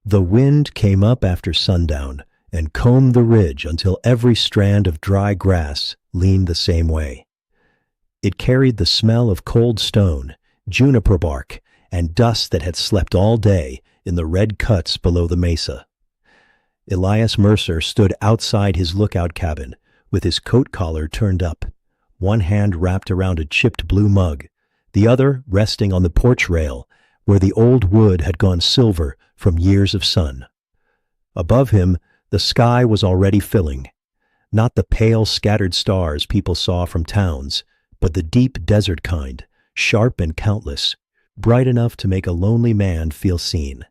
The wind came up after sundown and combed the ridge until every strand of dry grass leaned the same way. It carried the smell of cold stone, juniper bark, and dust that had slept all day in the red cuts below the mesa. Elias Mercer stood outside his lookout cabin with his coat collar turned up, one hand wrapped around a chipped blue mug, the other resting on the porch rail where the old wood had gone silver from years of sun. Above him, the sky was already filling, not the pale scattered stars people saw from towns, but the deep desert kind, sharp and countless, bright enough to make a lonely man feel seen.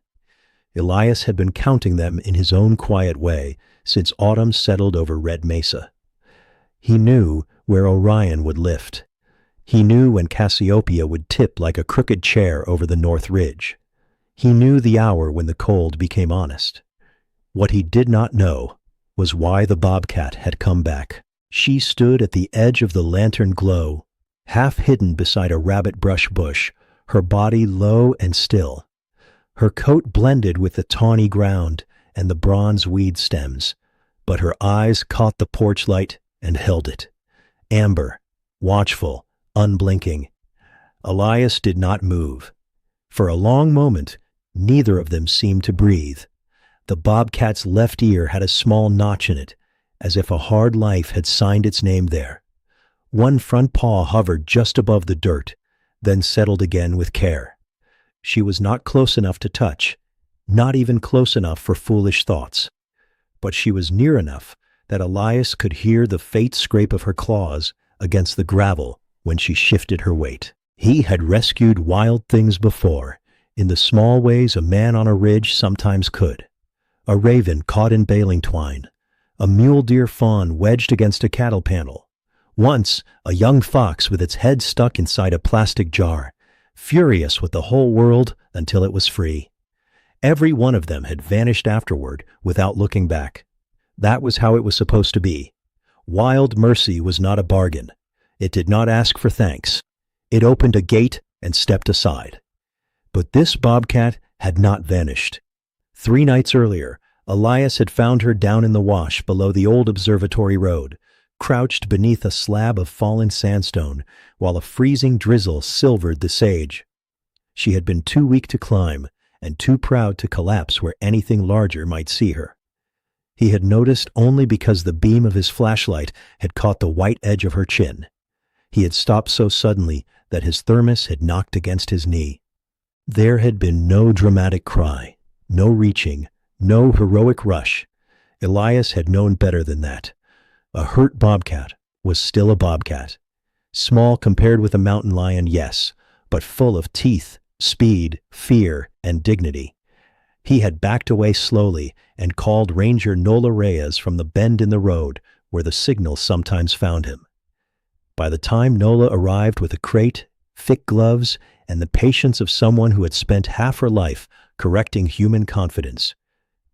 Elias had been counting them in his own quiet way since autumn settled over Red Mesa. He knew where Orion would lift. He knew when Cassiopeia would tip like a crooked chair over the North Ridge. He knew the hour when the cold became honest. What he did not know was why the Bobcat had come back. She stood at the edge of the lantern glow, half hidden beside a rabbit brush bush, her body low and still. Her coat blended with the tawny ground and the bronze weed stems, but her eyes caught the porch light and held it. Amber, watchful, unblinking. Elias did not move. For a long moment, neither of them seemed to breathe. The Bobcat's left ear had a small notch in it, as if a hard life had signed its name there. One front paw hovered just above the dirt, then settled again with care. She was not close enough to touch, not even close enough for foolish thoughts. But she was near enough that Elias could hear the faint scrape of her claws against the gravel when she shifted her weight. He had rescued wild things before, in the small ways a man on a ridge sometimes could. A raven caught in baling twine, a mule deer fawn wedged against a cattle panel. Once, a young fox with its head stuck inside a plastic jar, furious with the whole world until it was free. Every one of them had vanished afterward without looking back. That was how it was supposed to be. Wild mercy was not a bargain. It did not ask for thanks. It opened a gate and stepped aside. But this Bobcat had not vanished. 3 nights earlier, Elias had found her down in the wash below the old observatory road, crouched beneath a slab of fallen sandstone while a freezing drizzle silvered the sage. She had been too weak to climb and too proud to collapse where anything larger might see her. He had noticed only because the beam of his flashlight had caught the white edge of her chin. He had stopped so suddenly that his thermos had knocked against his knee. There had been no dramatic cry, no reaching, no heroic rush. Elias had known better than that. A hurt bobcat was still a bobcat. Small compared with a mountain lion, yes, but full of teeth, speed, fear, and dignity. He had backed away slowly and called Ranger Nola Reyes from the bend in the road where the signal sometimes found him. By the time Nola arrived with a crate, thick gloves, and the patience of someone who had spent half her life correcting human confidence,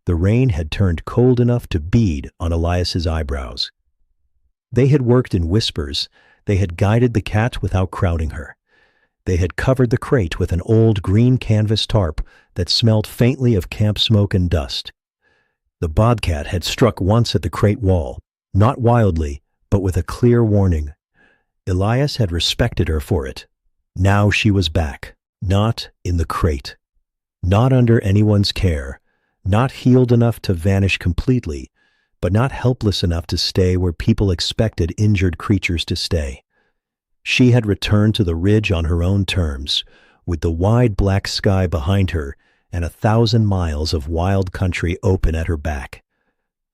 the rain had turned cold enough to bead on Elias's eyebrows. They had worked in whispers. They had guided the cat without crowding her. They had covered the crate with an old green canvas tarp that smelled faintly of camp smoke and dust. The Bobcat had struck once at the crate wall, not wildly, but with a clear warning. Elias had respected her for it. Now she was back, not in the crate, not under anyone's care, not healed enough to vanish completely, but not helpless enough to stay where people expected injured creatures to stay. She had returned to the ridge on her own terms, with the wide black sky behind her and 1,000 miles of wild country open at her back.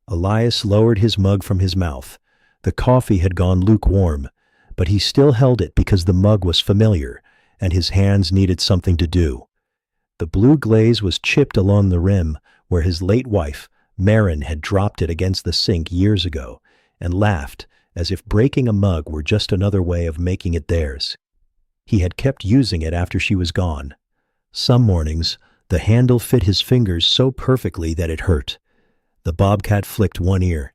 Elias lowered his mug from his mouth. The coffee had gone lukewarm, but he still held it because the mug was familiar, and his hands needed something to do. The blue glaze was chipped along the rim where his late wife, Marin, had dropped it against the sink years ago, and laughed as if breaking a mug were just another way of making it theirs. He had kept using it after she was gone. Some mornings, the handle fit his fingers so perfectly that it hurt. The Bobcat flicked one ear.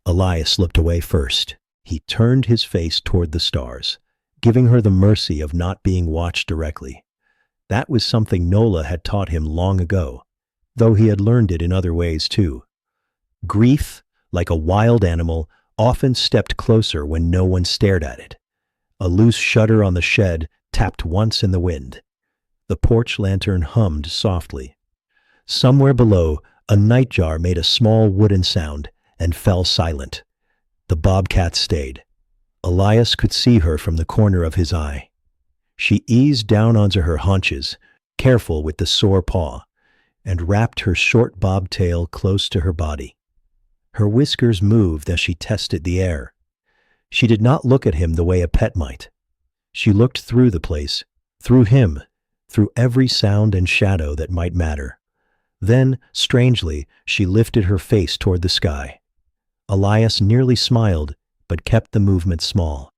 Elias looked away first. He turned his face toward the stars, giving her the mercy of not being watched directly. That was something Nola had taught him long ago. though he had learned it in other ways too. Grief, like a wild animal, often stepped closer when no one stared at it. A loose shutter on the shed tapped once in the wind. The porch lantern hummed softly. Somewhere below, a nightjar made a small wooden sound and fell silent. The bobcat stayed. Elias could see her from the corner of his eye. She eased down onto her haunches, careful with the sore paw, and wrapped her short bobtail close to her body. Her whiskers moved as she tested the air. She did not look at him the way a pet might. She looked through the place, through him, through every sound and shadow that might matter. Then, strangely, she lifted her face toward the sky. Elias nearly smiled, but kept the movement small.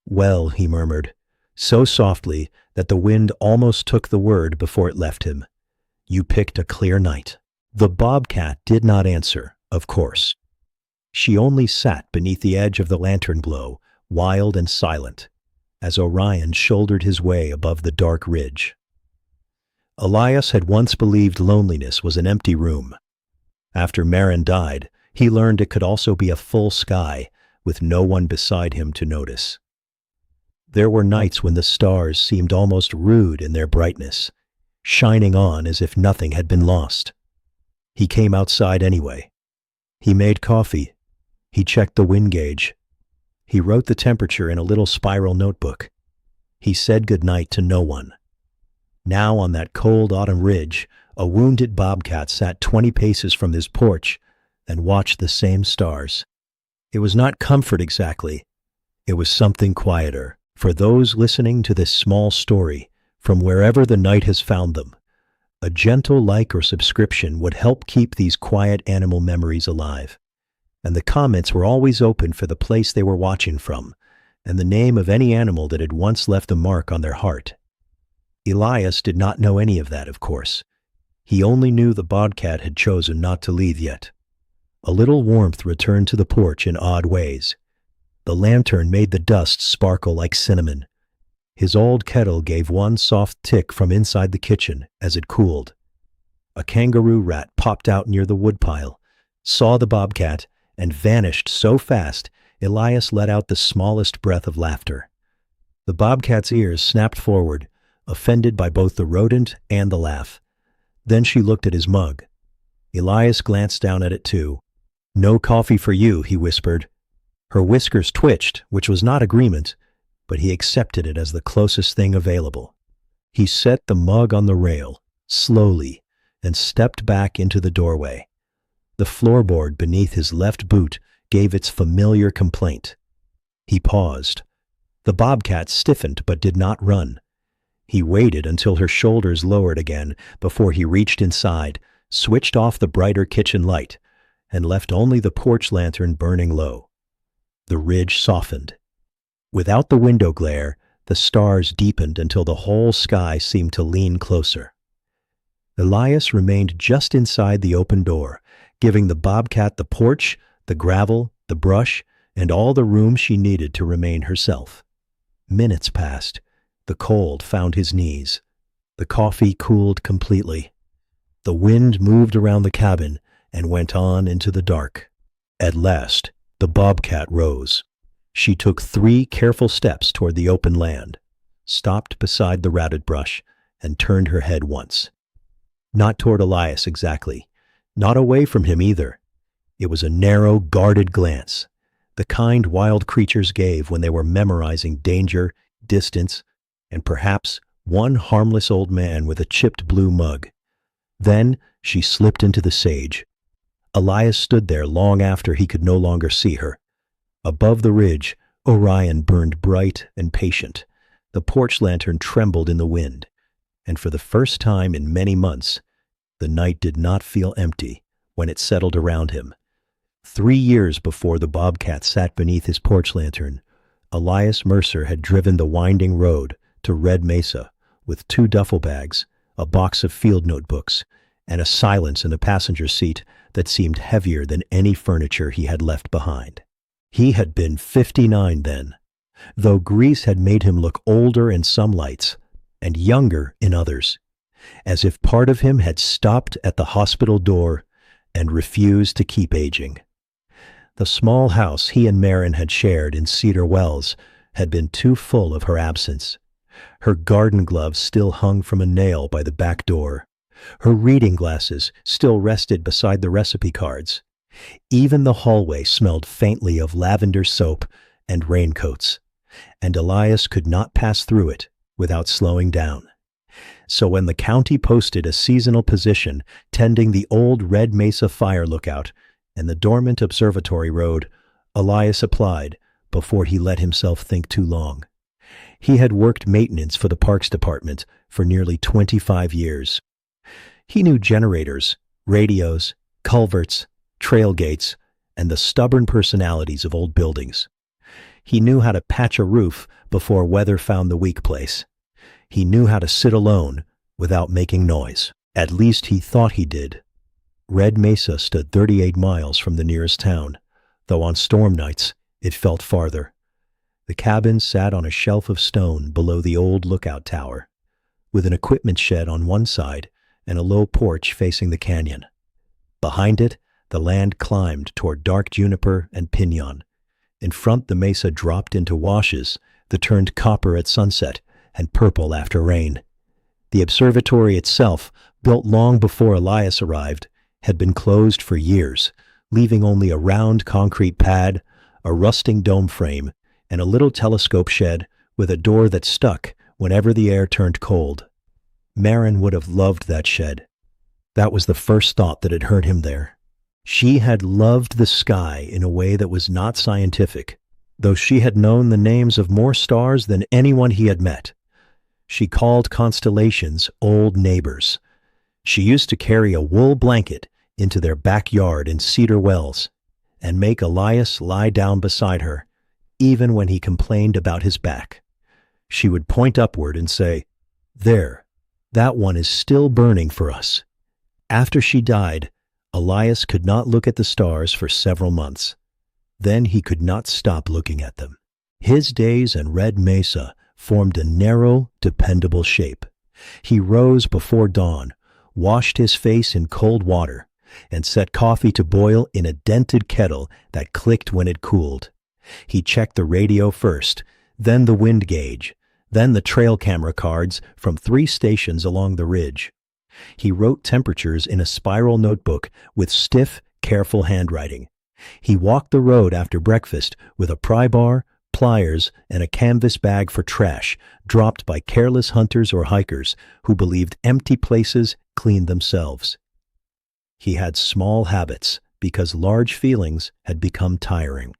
"Well," he murmured, so softly that the wind almost took the word before it left him. "You picked a clear night." The bobcat did not answer, of course. She only sat beneath the edge of the lantern glow, wild and silent, as Orion shouldered his way above the dark ridge. Elias had once believed loneliness was an empty room. After Marin died, he learned it could also be a full sky, with no one beside him to notice. There were nights when the stars seemed almost rude in their brightness, shining on as if nothing had been lost. He came outside anyway. He made coffee. He checked the wind gauge. He wrote the temperature in a little spiral notebook. He said goodnight to no one. Now on that cold autumn ridge, a wounded bobcat sat 20 paces from his porch and watched the same stars. It was not comfort exactly. It was something quieter for those listening to this small story from wherever the night has found them. A gentle like or subscription would help keep these quiet animal memories alive. And the comments were always open for the place they were watching from, and the name of any animal that had once left a mark on their heart. Elias did not know any of that, of course. He only knew the bobcat had chosen not to leave yet. A little warmth returned to the porch in odd ways. The lantern made the dust sparkle like cinnamon. His old kettle gave one soft tick from inside the kitchen as it cooled. A kangaroo rat popped out near the woodpile, saw the bobcat, and vanished so fast Elias let out the smallest breath of laughter. The bobcat's ears snapped forward, offended by both the rodent and the laugh. Then she looked at his mug. Elias glanced down at it too. "No coffee for you," he whispered. Her whiskers twitched, which was not agreement, but he accepted it as the closest thing available. He set the mug on the rail, slowly, and stepped back into the doorway. The floorboard beneath his left boot gave its familiar complaint. He paused. The bobcat stiffened but did not run. He waited until her shoulders lowered again before he reached inside, switched off the brighter kitchen light, and left only the porch lantern burning low. The ridge softened. Without the window glare, the stars deepened until the whole sky seemed to lean closer. Elias remained just inside the open door, giving the bobcat the porch, the gravel, the brush, and all the room she needed to remain herself. Minutes passed. The cold found his knees. The coffee cooled completely. The wind moved around the cabin and went on into the dark. At last, the bobcat rose. She took 3 careful steps toward the open land, stopped beside the rotted brush, and turned her head once. Not toward Elias exactly, not away from him either. It was a narrow, guarded glance, the kind wild creatures gave when they were memorizing danger, distance, and perhaps one harmless old man with a chipped blue mug. Then she slipped into the sage. Elias stood there long after he could no longer see her. Above the ridge, Orion burned bright and patient. The porch lantern trembled in the wind, and for the first time in many months, the night did not feel empty when it settled around him. 3 years before the bobcat sat beneath his porch lantern, Elias Mercer had driven the winding road to Red Mesa with 2 duffel bags, a box of field notebooks, and a silence in the passenger seat that seemed heavier than any furniture he had left behind. He had been 59 then, though Greece had made him look older in some lights and younger in others. as if part of him had stopped at the hospital door and refused to keep aging. The small house he and Marin had shared in Cedar Wells had been too full of her absence. Her garden gloves still hung from a nail by the back door. Her reading glasses still rested beside the recipe cards. Even the hallway smelled faintly of lavender soap and raincoats, and Elias could not pass through it without slowing down. So when the county posted a seasonal position tending the old Red Mesa fire lookout and the dormant observatory road, Elias applied before he let himself think too long. He had worked maintenance for the Parks Department for nearly 25 years. He knew generators, radios, culverts, trail gates, and the stubborn personalities of old buildings. He knew how to patch a roof before weather found the weak place. He knew how to sit alone without making noise. At least he thought he did. Red Mesa stood 38 miles from the nearest town, though on storm nights it felt farther. The cabin sat on a shelf of stone below the old lookout tower, with an equipment shed on one side and a low porch facing the canyon. Behind it, the land climbed toward dark juniper and pinon. In front, the mesa dropped into washes that turned copper at sunset and purple after rain. The observatory itself, built long before Elias arrived, had been closed for years, leaving only a round concrete pad, a rusting dome frame, and a little telescope shed with a door that stuck whenever the air turned cold. Marin would have loved that shed. That was the first thought that had hurt him there. She had loved the sky in a way that was not scientific, though she had known the names of more stars than anyone he had met. She called constellations old neighbors. She used to carry a wool blanket into their backyard in Cedar Wells and make Elias lie down beside her, even when he complained about his back. She would point upward and say, "There, that one is still burning for us." After she died, Elias could not look at the stars for several months. Then he could not stop looking at them. His days in Red Mesa formed a narrow, dependable shape. He rose before dawn, washed his face in cold water, and set coffee to boil in a dented kettle that clicked when it cooled. He checked the radio first, then the wind gauge, then the trail camera cards from 3 stations along the ridge. He wrote temperatures in a spiral notebook with stiff, careful handwriting. He walked the road after breakfast with a pry bar, pliers, and a canvas bag for trash dropped by careless hunters or hikers who believed empty places cleaned themselves. He had small habits because large feelings had become tiring.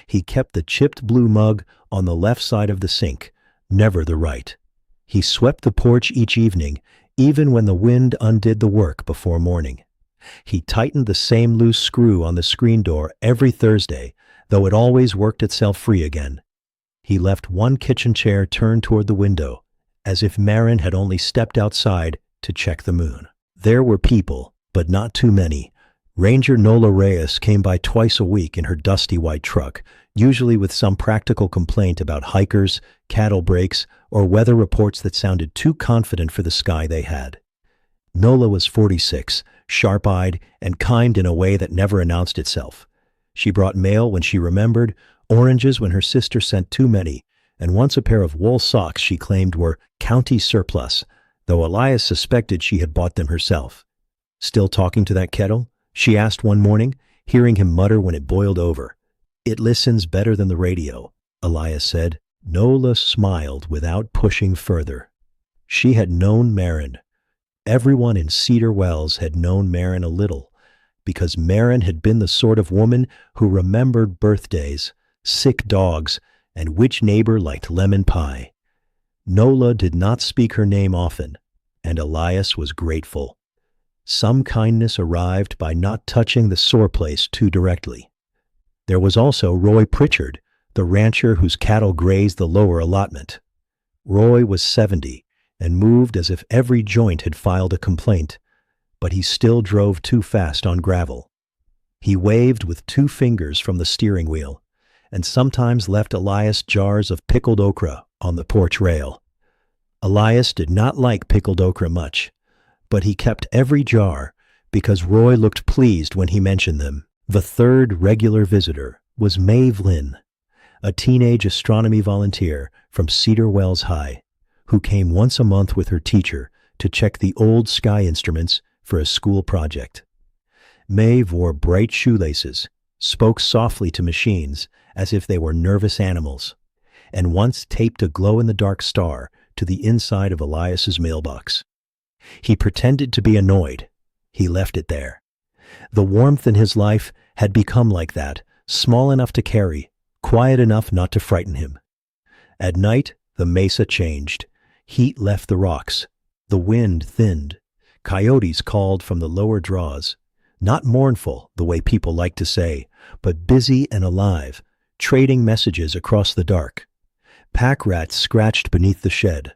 He kept the chipped blue mug on the left side of the sink, never the right. He swept the porch each evening, even when the wind undid the work before morning. He tightened the same loose screw on the screen door every Thursday, though it always worked itself free again. He left one kitchen chair turned toward the window, as if Marin had only stepped outside to check the moon. There were people, but not too many. Ranger Nola Reyes came by twice a week in her dusty white truck, usually with some practical complaint about hikers, cattle breaks, or weather reports that sounded too confident for the sky they had. Nola was 46, sharp-eyed, and kind in a way that never announced itself. She brought mail when she remembered, oranges when her sister sent too many, and once a pair of wool socks she claimed were county surplus, though Elias suspected she had bought them herself. "Still talking to that kettle?" she asked one morning, hearing him mutter when it boiled over. "It listens better than the radio," Elias said. Nola smiled without pushing further. She had known Marin. Everyone in Cedar Wells had known Marin a little, because Marin had been the sort of woman who remembered birthdays, sick dogs, and which neighbor liked lemon pie. Nola did not speak her name often, and Elias was grateful. Some kindness arrived by not touching the sore place too directly. There was also Roy Pritchard, the rancher whose cattle grazed the lower allotment. Roy was 70 and moved as if every joint had filed a complaint, but he still drove too fast on gravel. He waved with 2 fingers from the steering wheel and sometimes left Elias jars of pickled okra on the porch rail. Elias did not like pickled okra much, but he kept every jar because Roy looked pleased when he mentioned them. The third regular visitor was Maeve Lynn, a teenage astronomy volunteer from Cedar Wells High, who came once a month with her teacher to check the old sky instruments for a school project. Maeve wore bright shoelaces, spoke softly to machines as if they were nervous animals, and once taped a glow-in-the-dark star to the inside of Elias's mailbox. He pretended to be annoyed. He left it there. The warmth in his life had become like that, small enough to carry, quiet enough not to frighten him. At night, the mesa changed. Heat left the rocks. The wind thinned. Coyotes called from the lower draws, not mournful, the way people like to say, but busy and alive, trading messages across the dark. Pack rats scratched beneath the shed.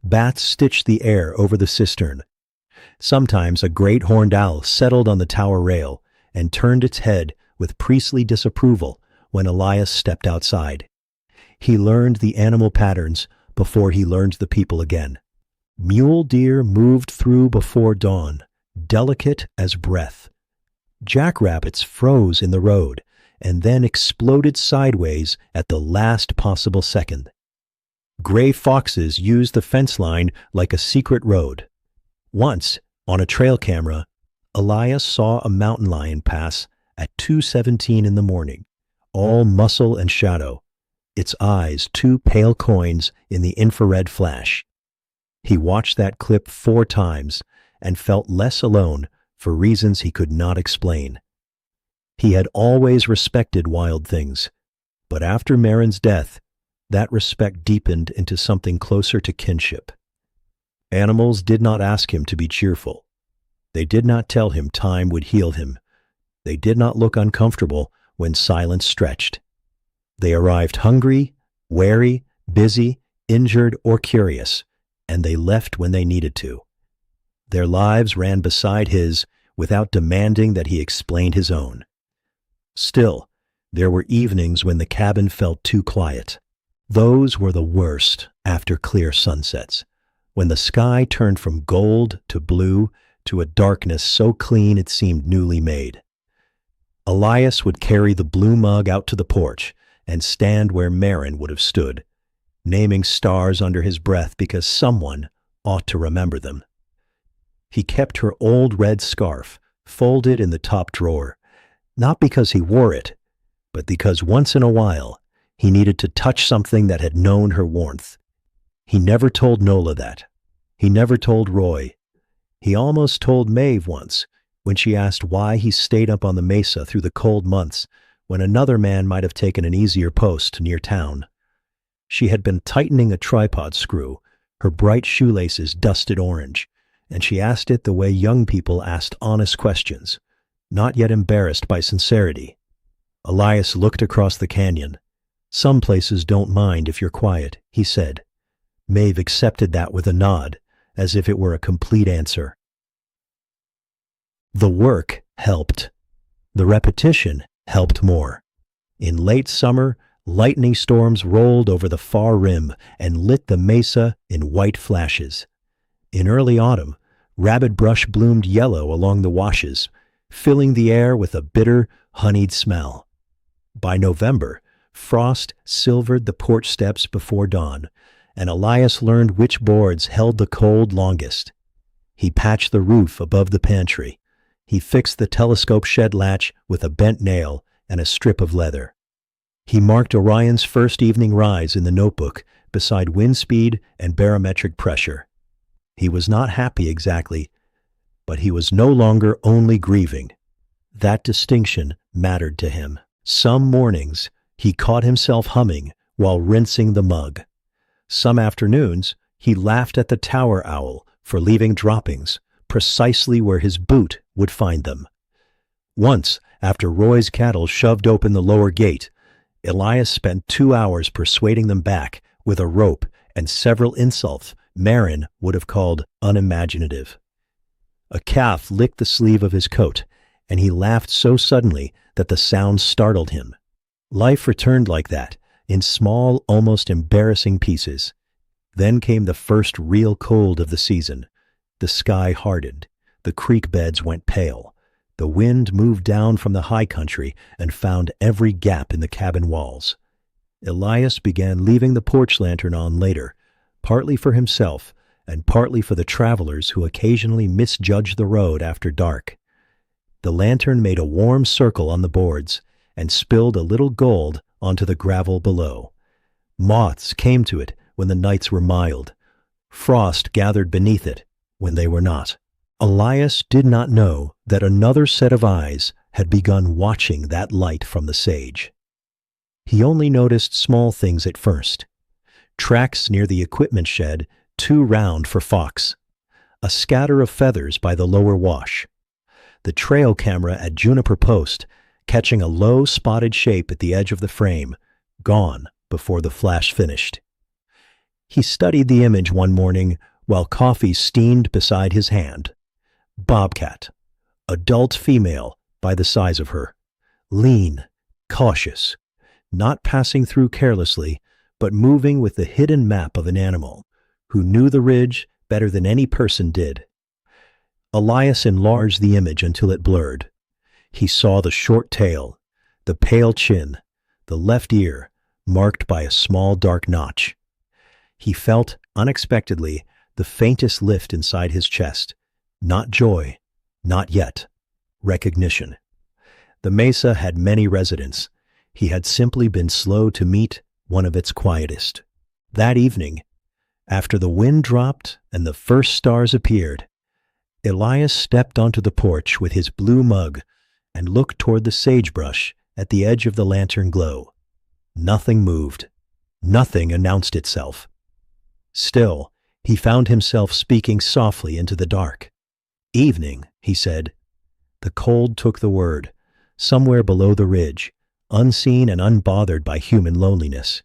Bats stitched the air over the cistern. Sometimes a great horned owl settled on the tower rail and turned its head with priestly disapproval when Elias stepped outside. He learned the animal patterns before he learned the people again. Mule deer moved through before dawn, delicate as breath. Jackrabbits froze in the road and then exploded sideways at the last possible second. Gray foxes used the fence line like a secret road. Once, on a trail camera, Elias saw a mountain lion pass at 2:17 in the morning, all muscle and shadow, its eyes two pale coins in the infrared flash. He watched that clip 4 times and felt less alone for reasons he could not explain. He had always respected wild things, but after Marin's death, that respect deepened into something closer to kinship. Animals did not ask him to be cheerful. They did not tell him time would heal him. They did not look uncomfortable when silence stretched. They arrived hungry, wary, busy, injured, or curious, and they left when they needed to. Their lives ran beside his without demanding that he explain his own. Still, there were evenings when the cabin felt too quiet. Those were the worst after clear sunsets, when the sky turned from gold to blue to a darkness so clean it seemed newly made. Elias would carry the blue mug out to the porch and stand where Marin would have stood, naming stars under his breath because someone ought to remember them. He kept her old red scarf folded in the top drawer, not because he wore it, but because once in a while he needed to touch something that had known her warmth. He never told Nola that. He never told Roy. He almost told Maeve once when she asked why he stayed up on the mesa through the cold months when another man might have taken an easier post near town. She had been tightening a tripod screw, her bright shoelaces dusted orange, and she asked it the way young people asked honest questions, not yet embarrassed by sincerity. Elias looked across the canyon. "Some places don't mind if you're quiet," he said. Maeve accepted that with a nod, as if it were a complete answer. The work helped. The repetition helped more. In late summer, lightning storms rolled over the far rim and lit the mesa in white flashes. In early autumn, rabbit brush bloomed yellow along the washes, filling the air with a bitter, honeyed smell. By November, frost silvered the porch steps before dawn, and Elias learned which boards held the cold longest. He patched the roof above the pantry. He fixed the telescope shed latch with a bent nail and a strip of leather. He marked Orion's first evening rise in the notebook beside wind speed and barometric pressure. He was not happy exactly, but he was no longer only grieving. That distinction mattered to him. Some mornings, he caught himself humming while rinsing the mug. Some afternoons, he laughed at the tower owl for leaving droppings precisely where his boot would find them. Once, after Roy's cattle shoved open the lower gate, Elias spent 2 hours persuading them back with a rope and several insults Marin would have called unimaginative. A calf licked the sleeve of his coat, and he laughed so suddenly that the sound startled him. Life returned like that, in small, almost embarrassing pieces. Then came the first real cold of the season. The sky hardened. The creek beds went pale. The wind moved down from the high country and found every gap in the cabin walls. Elias began leaving the porch lantern on later, partly for himself and partly for the travelers who occasionally misjudged the road after dark. The lantern made a warm circle on the boards and spilled a little gold onto the gravel below. Moths came to it when the nights were mild. Frost gathered beneath it when they were not. Elias did not know that another set of eyes had begun watching that light from the sage. He only noticed small things at first. Tracks near the equipment shed, too round for fox. A scatter of feathers by the lower wash. The trail camera at Juniper Post, catching a low spotted shape at the edge of the frame, gone before the flash finished. He studied the image one morning while coffee steamed beside his hand. Bobcat, adult female by the size of her, lean, cautious, not passing through carelessly, but moving with the hidden map of an animal who knew the ridge better than any person did. Elias enlarged the image until it blurred. He saw the short tail, the pale chin, the left ear marked by a small dark notch. He felt, unexpectedly, the faintest lift inside his chest. Not joy, not yet. Recognition. The mesa had many residents. He had simply been slow to meet one of its quietest. That evening, after the wind dropped and the first stars appeared, Elias stepped onto the porch with his blue mug and looked toward the sagebrush at the edge of the lantern glow. Nothing moved. Nothing announced itself. Still, he found himself speaking softly into the dark. "Evening," he said. The cold took the word. Somewhere below the ridge, unseen and unbothered by human loneliness,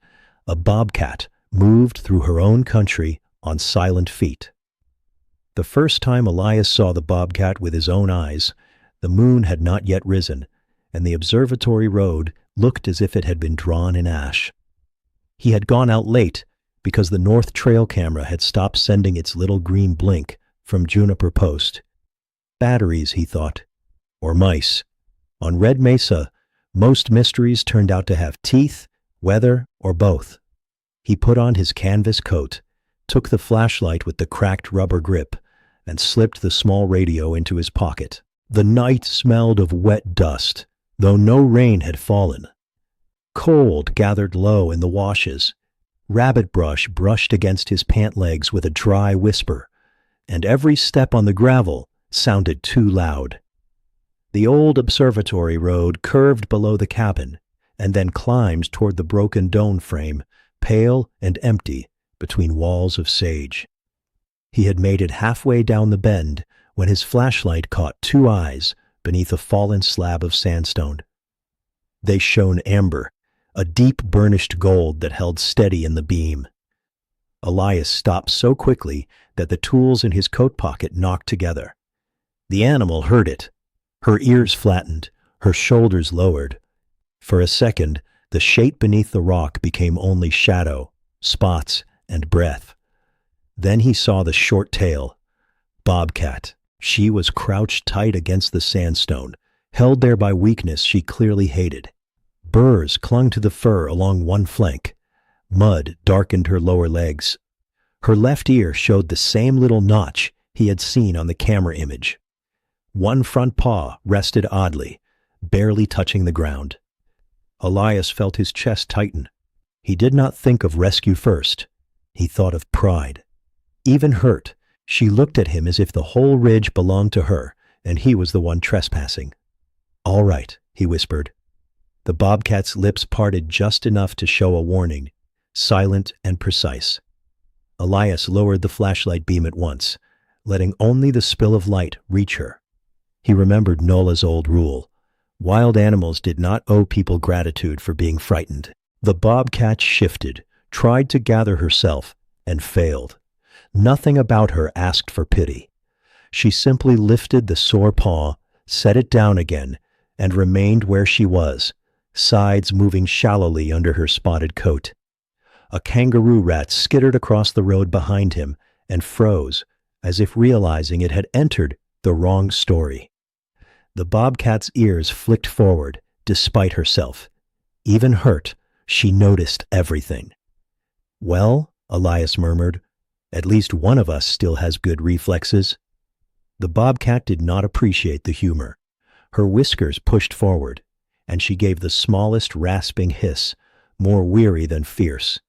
a bobcat moved through her own country on silent feet. The first time Elias saw the bobcat with his own eyes, the moon had not yet risen, and the observatory road looked as if it had been drawn in ash. He had gone out late because the North Trail camera had stopped sending its little green blink from Juniper Post. Batteries, he thought, or mice. On Red Mesa, most mysteries turned out to have teeth, weather, or both. He put on his canvas coat, took the flashlight with the cracked rubber grip, and slipped the small radio into his pocket. The night smelled of wet dust, though no rain had fallen. Cold gathered low in the washes. Rabbit brush brushed against his pant legs with a dry whisper, and every step on the gravel sounded too loud. The old observatory road curved below the cabin, and then climbed toward the broken dome frame, pale and empty between walls of sage. He had made it halfway down the bend when his flashlight caught two eyes beneath a fallen slab of sandstone. They shone amber, a deep burnished gold that held steady in the beam. Elias stopped so quickly that the tools in his coat pocket knocked together. The animal heard it. Her ears flattened, her shoulders lowered. For a second, the shape beneath the rock became only shadow, spots, and breath. Then he saw the short tail. Bobcat. She was crouched tight against the sandstone, held there by weakness she clearly hated. Burrs clung to the fur along one flank. Mud darkened her lower legs. Her left ear showed the same little notch he had seen on the camera image. One front paw rested oddly, barely touching the ground. Elias felt his chest tighten. He did not think of rescue first. He thought of pride. Even hurt, she looked at him as if the whole ridge belonged to her, and he was the one trespassing. "All right," he whispered. The bobcat's lips parted just enough to show a warning, silent and precise. Elias lowered the flashlight beam at once, letting only the spill of light reach her. He remembered Nola's old rule. Wild animals did not owe people gratitude for being frightened. The bobcat shifted, tried to gather herself, and failed. Nothing about her asked for pity. She simply lifted the sore paw, set it down again, and remained where she was, sides moving shallowly under her spotted coat. A kangaroo rat skittered across the road behind him and froze, as if realizing it had entered the wrong story. The bobcat's ears flicked forward, despite herself. Even hurt, she noticed everything. "Well," Elias murmured, "at least one of us still has good reflexes." The bobcat did not appreciate the humor. Her whiskers pushed forward, and she gave the smallest rasping hiss, more weary than fierce.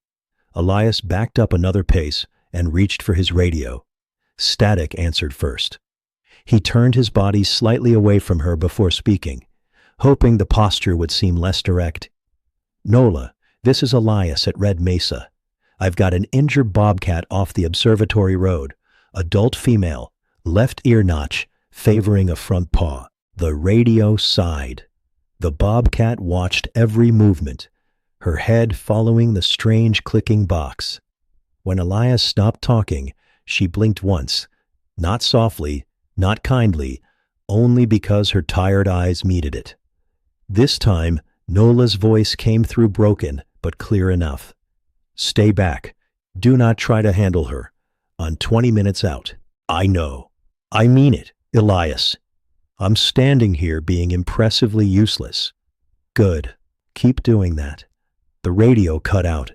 Elias backed up another pace and reached for his radio. Static answered first. He turned his body slightly away from her before speaking, hoping the posture would seem less direct. "Nola, this is Elias at Red Mesa. I've got an injured bobcat off the observatory road, adult female, left ear notch, favoring a front paw." The radio sighed. The bobcat watched every movement, her head following the strange clicking box. When Elias stopped talking, she blinked once, not softly, not kindly, only because her tired eyes needed it. This time, Nola's voice came through broken, but clear enough. "Stay back. Do not try to handle her. On 20 minutes out." "I know. I mean it, Elias. I'm standing here being impressively useless." "Good. Keep doing that." The radio cut out.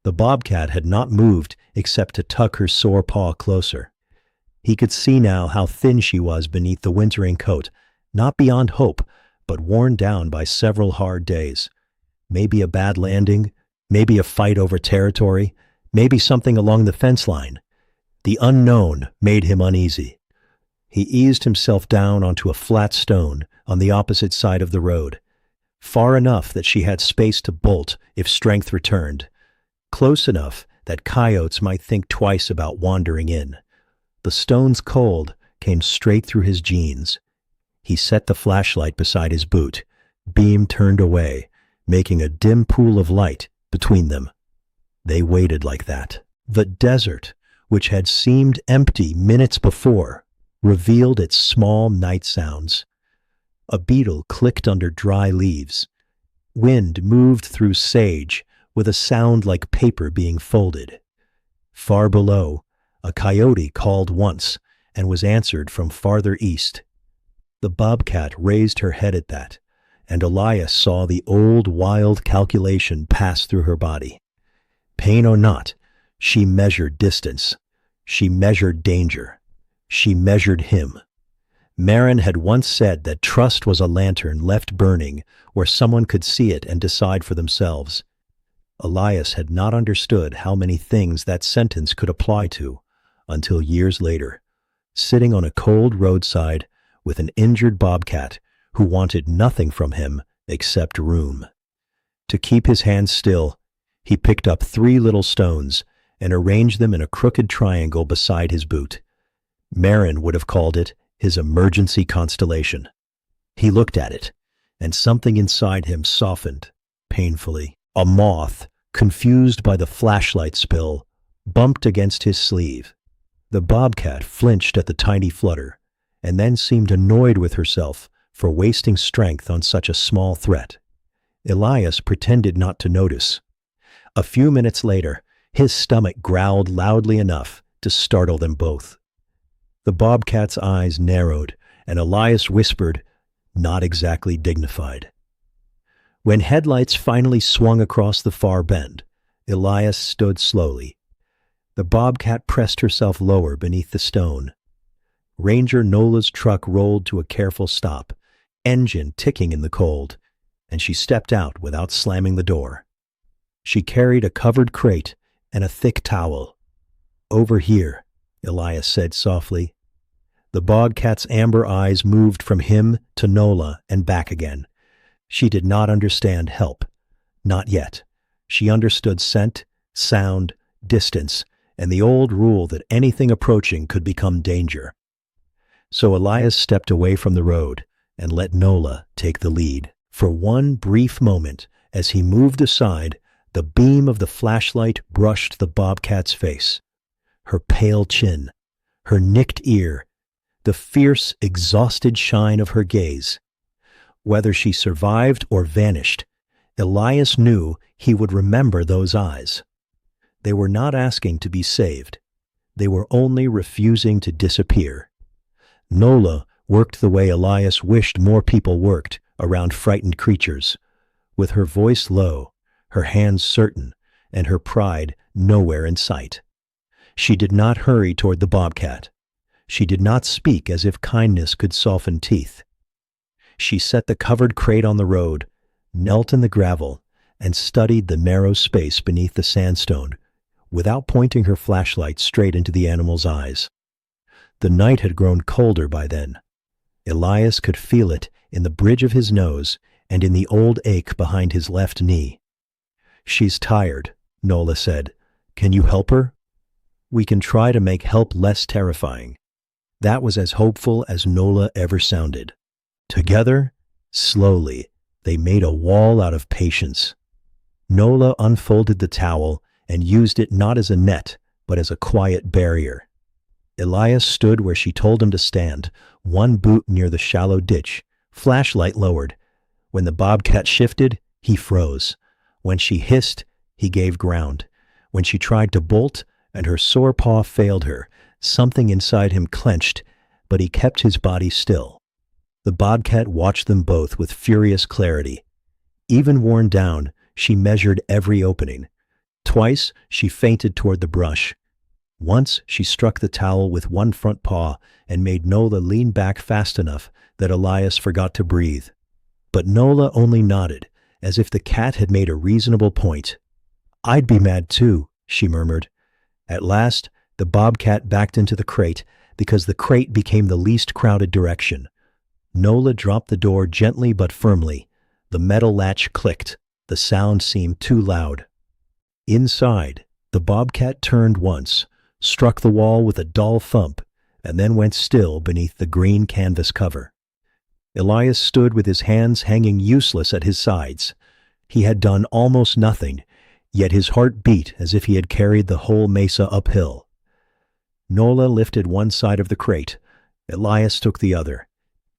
The bobcat had not moved except to tuck her sore paw closer. He could see now how thin she was beneath the wintering coat, not beyond hope, but worn down by several hard days. Maybe a bad landing, maybe a fight over territory, maybe something along the fence line. The unknown made him uneasy. He eased himself down onto a flat stone on the opposite side of the road, far enough that she had space to bolt if strength returned, close enough that coyotes might think twice about wandering in. The stone's cold came straight through his jeans. He set the flashlight beside his boot, beam turned away, making a dim pool of light between them. They waited like that. The desert, which had seemed empty minutes before, revealed its small night sounds. A beetle clicked under dry leaves. Wind moved through sage with a sound like paper being folded. Far below, a coyote called once and was answered from farther east. The bobcat raised her head at that, and Elias saw the old wild calculation pass through her body. Pain or not, she measured distance. She measured danger. She measured him. Marin had once said that trust was a lantern left burning where someone could see it and decide for themselves. Elias had not understood how many things that sentence could apply to until years later, sitting on a cold roadside with an injured bobcat who wanted nothing from him except room. To keep his hands still, he picked up 3 little stones and arranged them in a crooked triangle beside his boot. Marin would have called it his emergency constellation. He looked at it, and something inside him softened, painfully. A moth, confused by the flashlight spill, bumped against his sleeve. The bobcat flinched at the tiny flutter, and then seemed annoyed with herself for wasting strength on such a small threat. Elias pretended not to notice. A few minutes later, his stomach growled loudly enough to startle them both. The bobcat's eyes narrowed, and Elias whispered, not exactly dignified. When headlights finally swung across the far bend, Elias stood slowly. The bobcat pressed herself lower beneath the stone. Ranger Nola's truck rolled to a careful stop, engine ticking in the cold, and she stepped out without slamming the door. She carried a covered crate and a thick towel. "Over here," Elias said softly. The bobcat's amber eyes moved from him to Nola and back again. She did not understand help. Not yet. She understood scent, sound, distance, and the old rule that anything approaching could become danger. So Elias stepped away from the road and let Nola take the lead. For one brief moment, as he moved aside, the beam of the flashlight brushed the bobcat's face. Her pale chin, her nicked ear, the fierce, exhausted shine of her gaze. Whether she survived or vanished, Elias knew he would remember those eyes. They were not asking to be saved. They were only refusing to disappear. Nola worked the way Elias wished more people worked around frightened creatures, with her voice low, her hands certain, and her pride nowhere in sight. She did not hurry toward the bobcat. She did not speak as if kindness could soften teeth. She set the covered crate on the road, knelt in the gravel, and studied the narrow space beneath the sandstone, without pointing her flashlight straight into the animal's eyes. The night had grown colder by then. Elias could feel it in the bridge of his nose and in the old ache behind his left knee. "She's tired," Nola said. "Can you help her?" "We can try to make help less terrifying." That was as hopeful as Nola ever sounded. Together, slowly, they made a wall out of patience. Nola unfolded the towel and used it not as a net, but as a quiet barrier. Elias stood where she told him to stand, one boot near the shallow ditch, flashlight lowered. When the bobcat shifted, he froze. When she hissed, he gave ground. When she tried to bolt and her sore paw failed her, something inside him clenched, but he kept his body still. The bobcat watched them both with furious clarity. Even worn down, she measured every opening. Twice, she feinted toward the brush. Once, she struck the towel with one front paw and made Nola lean back fast enough that Elias forgot to breathe. But Nola only nodded, as if the cat had made a reasonable point. "I'd be mad too," she murmured. At last, the bobcat backed into the crate because the crate became the least crowded direction. Nola dropped the door gently but firmly. The metal latch clicked. The sound seemed too loud. Inside, the bobcat turned once, struck the wall with a dull thump, and then went still beneath the green canvas cover. Elias stood with his hands hanging useless at his sides. He had done almost nothing, yet his heart beat as if he had carried the whole mesa uphill. Nola lifted one side of the crate. Elias took the other.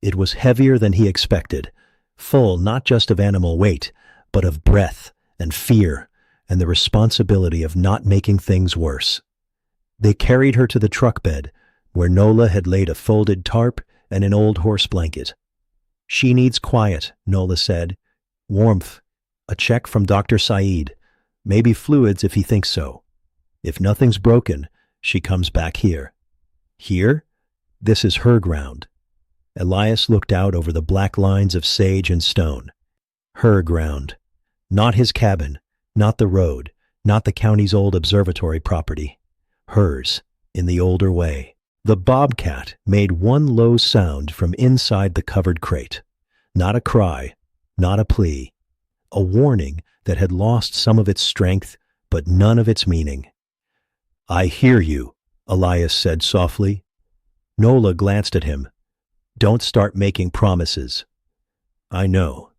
It was heavier than he expected, full not just of animal weight, but of breath and fear and the responsibility of not making things worse. They carried her to the truck bed, where Nola had laid a folded tarp and an old horse blanket. "She needs quiet," Nola said. "Warmth. A check from Dr. Saeed. Maybe fluids if he thinks so. If nothing's broken, she comes back here." "Here? This is her ground." Elias looked out over the black lines of sage and stone. Her ground. Not his cabin, not the road, not the county's old observatory property. Hers, in the older way. The bobcat made one low sound from inside the covered crate. Not a cry, not a plea. A warning that had lost some of its strength, but none of its meaning. "I hear you," Elias said softly. Nola glanced at him. "Don't start making promises." "I know."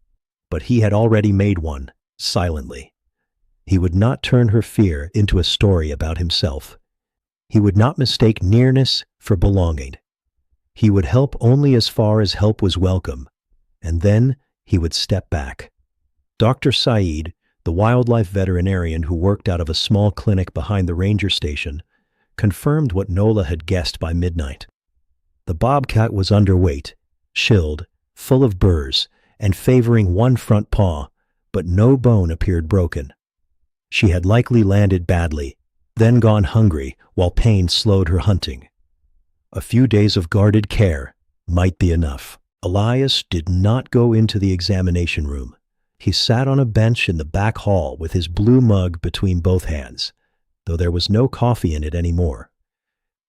But he had already made one, silently. He would not turn her fear into a story about himself. He would not mistake nearness for belonging. He would help only as far as help was welcome, and then he would step back. Dr. Saeed, the wildlife veterinarian who worked out of a small clinic behind the ranger station, confirmed what Nola had guessed by midnight. The bobcat was underweight, chilled, full of burrs, and favoring one front paw, but no bone appeared broken. She had likely landed badly, then gone hungry while pain slowed her hunting. A few days of guarded care might be enough. Elias did not go into the examination room. He sat on a bench in the back hall with his blue mug between both hands, though there was no coffee in it anymore.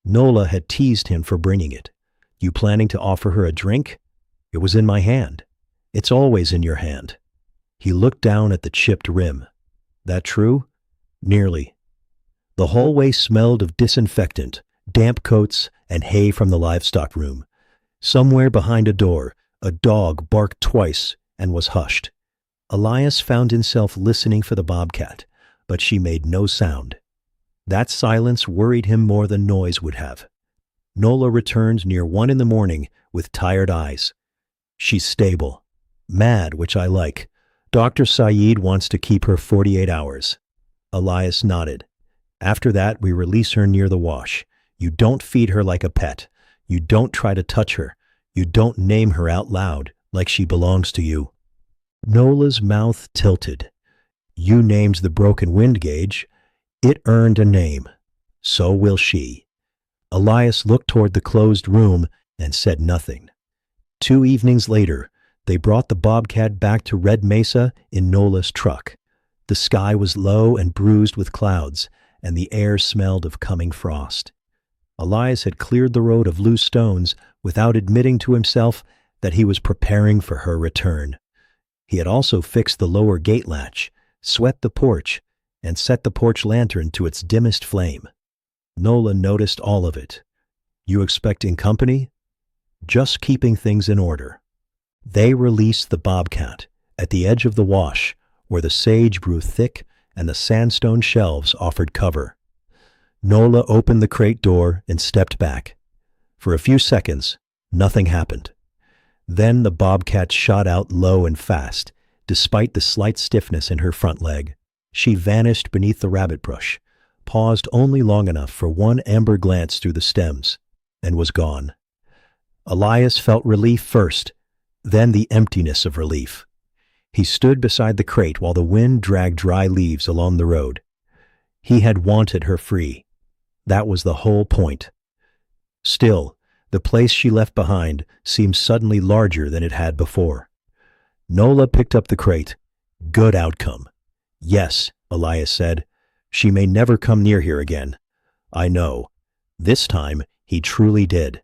Nola had teased him for bringing it. "You planning to offer her a drink?" "It was in my hand." "It's always in your hand." He looked down at the chipped rim. "That true?" "Nearly." The hallway smelled of disinfectant, damp coats, and hay from the livestock room. Somewhere behind a door, a dog barked twice and was hushed. Elias found himself listening for the bobcat, but she made no sound. That silence worried him more than noise would have. Nola returned near 1 in the morning with tired eyes. "She's stable. Mad, which I like. Dr. Saeed wants to keep her 48 hours. Elias nodded. "After that, we release her near the wash. You don't feed her like a pet. You don't try to touch her. You don't name her out loud like she belongs to you. Nola's mouth tilted. You named the broken wind gauge. It earned a name. So will she. Elias looked toward the closed room and said nothing. 2 evenings later, they brought the Bobcat back to Red Mesa in Nola's truck. The sky was low and bruised with clouds, and the air smelled of coming frost. Elias had cleared the road of loose stones without admitting to himself that he was preparing for her return. He had also fixed the lower gate latch, swept the porch, and set the porch lantern to its dimmest flame. Nola noticed all of it. You expecting company? Just keeping things in order. They released the Bobcat at the edge of the wash, where the sage grew thick and the sandstone shelves offered cover. Nola opened the crate door and stepped back. For a few seconds, nothing happened. Then the Bobcat shot out low and fast, despite the slight stiffness in her front leg. She vanished beneath the rabbit brush, paused only long enough for one amber glance through the stems, and was gone. Elias felt relief first, then the emptiness of relief. He stood beside the crate while the wind dragged dry leaves along the road. He had wanted her free. That was the whole point. Still, the place she left behind seemed suddenly larger than it had before. Nola picked up the crate. Good outcome. Yes, Elias said. She may never come near here again. I know. This time, he truly did.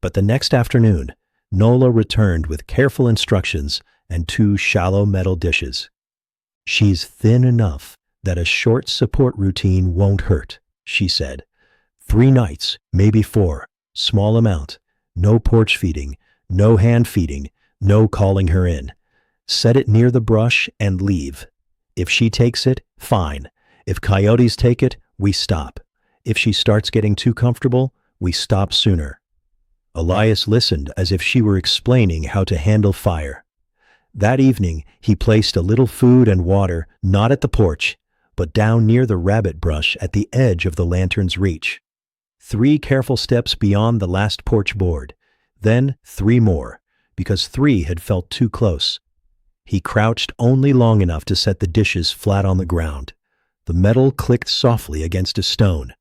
But the next afternoon, Nola returned with careful instructions and 2 shallow metal dishes. She's thin enough that a short support routine won't hurt, she said. 3 nights, maybe 4, small amount, no porch feeding, no hand feeding, no calling her in. Set it near the brush and leave. If she takes it, fine. If coyotes take it, we stop. If she starts getting too comfortable, we stop sooner. Elias listened as if she were explaining how to handle fire. That evening, he placed a little food and water not at the porch, but down near the rabbit brush at the edge of the lantern's reach. 3 careful steps beyond the last porch board, then 3 more, because 3 had felt too close. He crouched only long enough to set the dishes flat on the ground. The metal clicked softly against a stone.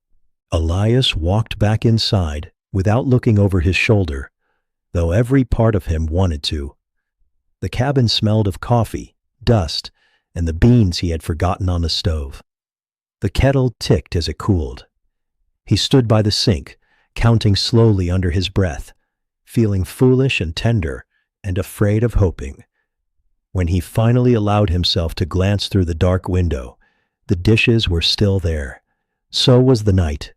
Elias walked back inside without looking over his shoulder, though every part of him wanted to. The cabin smelled of coffee, dust, and the beans he had forgotten on the stove. The kettle ticked as it cooled. He stood by the sink, counting slowly under his breath, feeling foolish and tender and afraid of hoping. When he finally allowed himself to glance through the dark window, the dishes were still there. So was the night.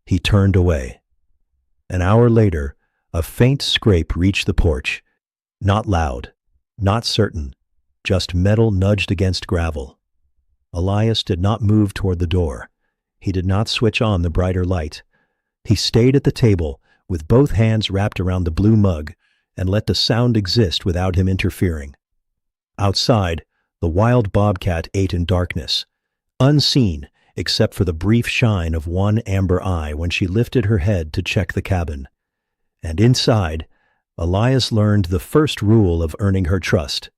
He turned away. An hour later, a faint scrape reached the porch. Not loud, not certain, just metal nudged against gravel. Elias did not move toward the door. He did not switch on the brighter light. He stayed at the table with both hands wrapped around the blue mug and let the sound exist without him interfering. Outside, the wild bobcat ate in darkness, unseen except for the brief shine of one amber eye when she lifted her head to check the cabin. And inside, Elias learned the first rule of earning her trust.